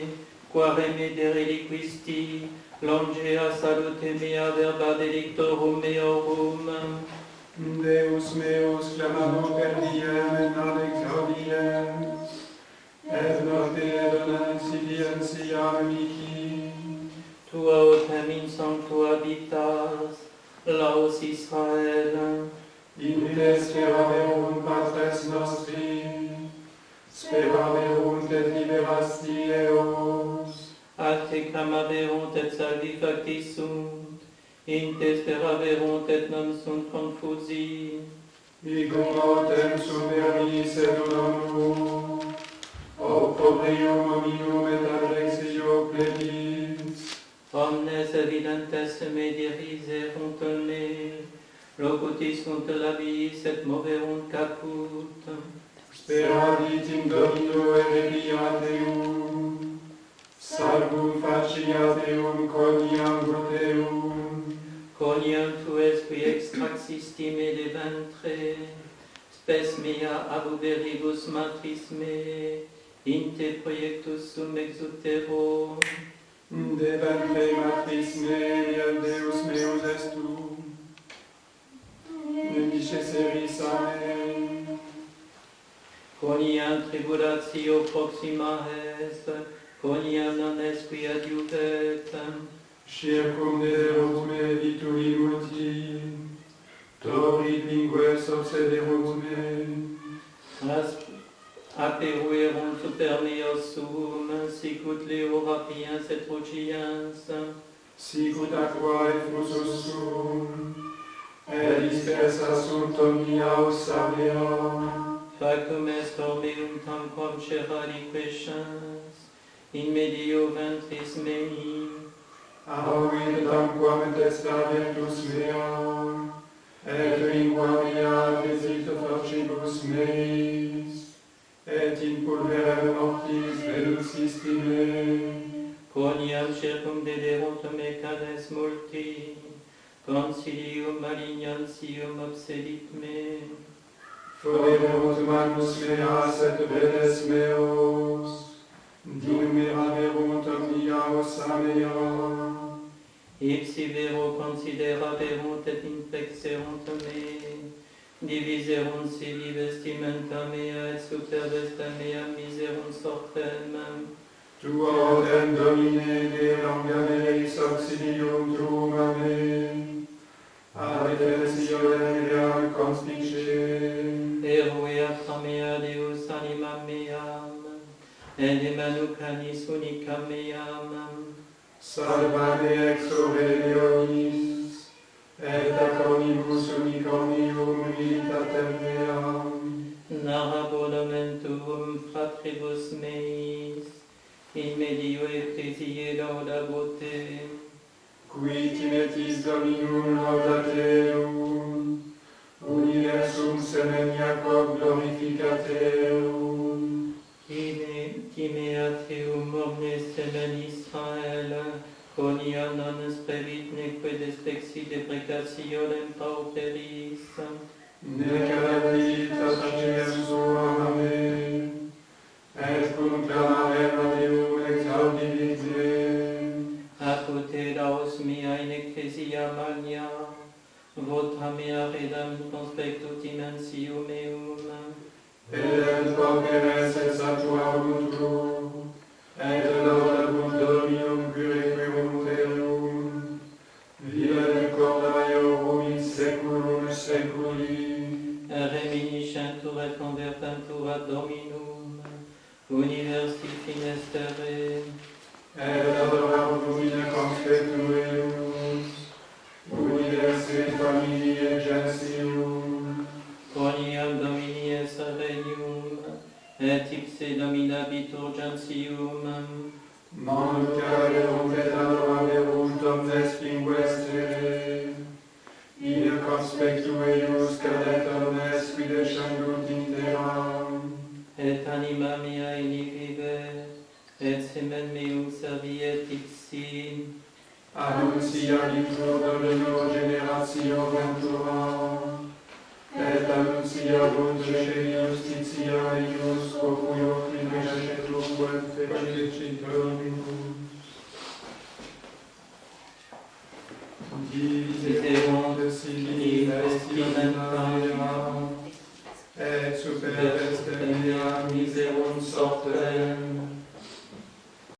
S4: quare me de reliquisti, longea salute mea verba delictorum meorum.
S2: Deus meus, clamamo per diem et ad exaudiem, et nocte donat silenciam mihi.
S4: Tua autem in sancto habitas, laus Israel.
S2: In te speraverunt patres nostri, speraverunt et liberasti eos.
S4: A te clamaverunt et salvi facti sunt, in te speraverunt et non sunt confusi.
S2: Icum autem supernis et unum, opprobrium hominum et adrexio plebis.
S4: Omnes evidentes me diriserunt me, locutis sunt labiis et moverunt caput.
S2: Speradit in Domino et requiat Deum, salvum faciat Deum coniam Deum.
S4: Coniam tu es qui extraxisti me de ventre, spes mea abuberibus matris me, in te proiectus sum exutero.
S2: De ventre matris mea Deus meus est tu, nedicesseris amen.
S4: Quoniam tribulatio proxima est, quoniam non est qui adiuvet.
S2: Circumderus me vitui multi, torri lingues obsederus me.
S4: Aperuerunt super meos sum, sicut leo rapiens et rugiens.
S2: Sicut aquae flusus sum, et dispersa sunt omnia ossa mea.
S4: Factum est meum tamquam cerali crescens, in medio ventris mei.
S2: Auvit tamquam testaventus mea, et lingua mea desit facibus meis, et in pulverem mortis reduxisti me.
S4: Quoniam circumdederunt me canes multi, consilium malignantium obsedit me.
S2: Foreverunt manus meas et venes meos, dimeraverunt omnia ossa mea.
S4: Ipsi vero consideraverunt et inflexerunt me, diviserunt sibi vestimenta mea et super vestem mea miserunt sortem.
S2: Tu autem Domine de longaveris auxilium tuum amen, ad redentionem ream conspice.
S4: Erueat mea Deus animam meam, et de manu canis unicam meam.
S2: Salva me ex rebellionis, et ac omnibus unicomnium militatem meam.
S4: Narrabo lamentum fratribus meis, in medio ecclesiae laudabo te.
S2: Qui timetis Dominum laudateum, universum semen Jacob glorificateum.
S4: Timeat teum omnes semen Israel, quoniam non sprevit neque despexi deprecationem pauperis.
S2: Nec advit taciem suam amen, et cum clamarem ad Deum exaudivit me.
S4: Acute laus mea in ecclesia magna, vota mea redam conspectut immensium meum.
S2: Et pauperes et satuarunt tu, et laudabunt Dominum curequerunt eum, vive corda maiorum in saeculum saeculi.
S4: Reminiscentur et convertentur ad Dominum, universi finestere.
S2: Et adorabunt in conspectu eius, universi familiae gentium.
S4: Quoniam Domini est regnum, et ipse dominabitur gentium.
S2: Mancaverunt et adoraverunt omnes linguestere, in conspectu eius cadet omnes qui descendunt in terram.
S4: Et anima mea in vive, et semen meum serviet ipsi.
S2: annunciabitur Domino generatio ventura, et annunciabut decei justitia eius, populo primescetum et fecit Dominus. Diviserunt de sili vestimenta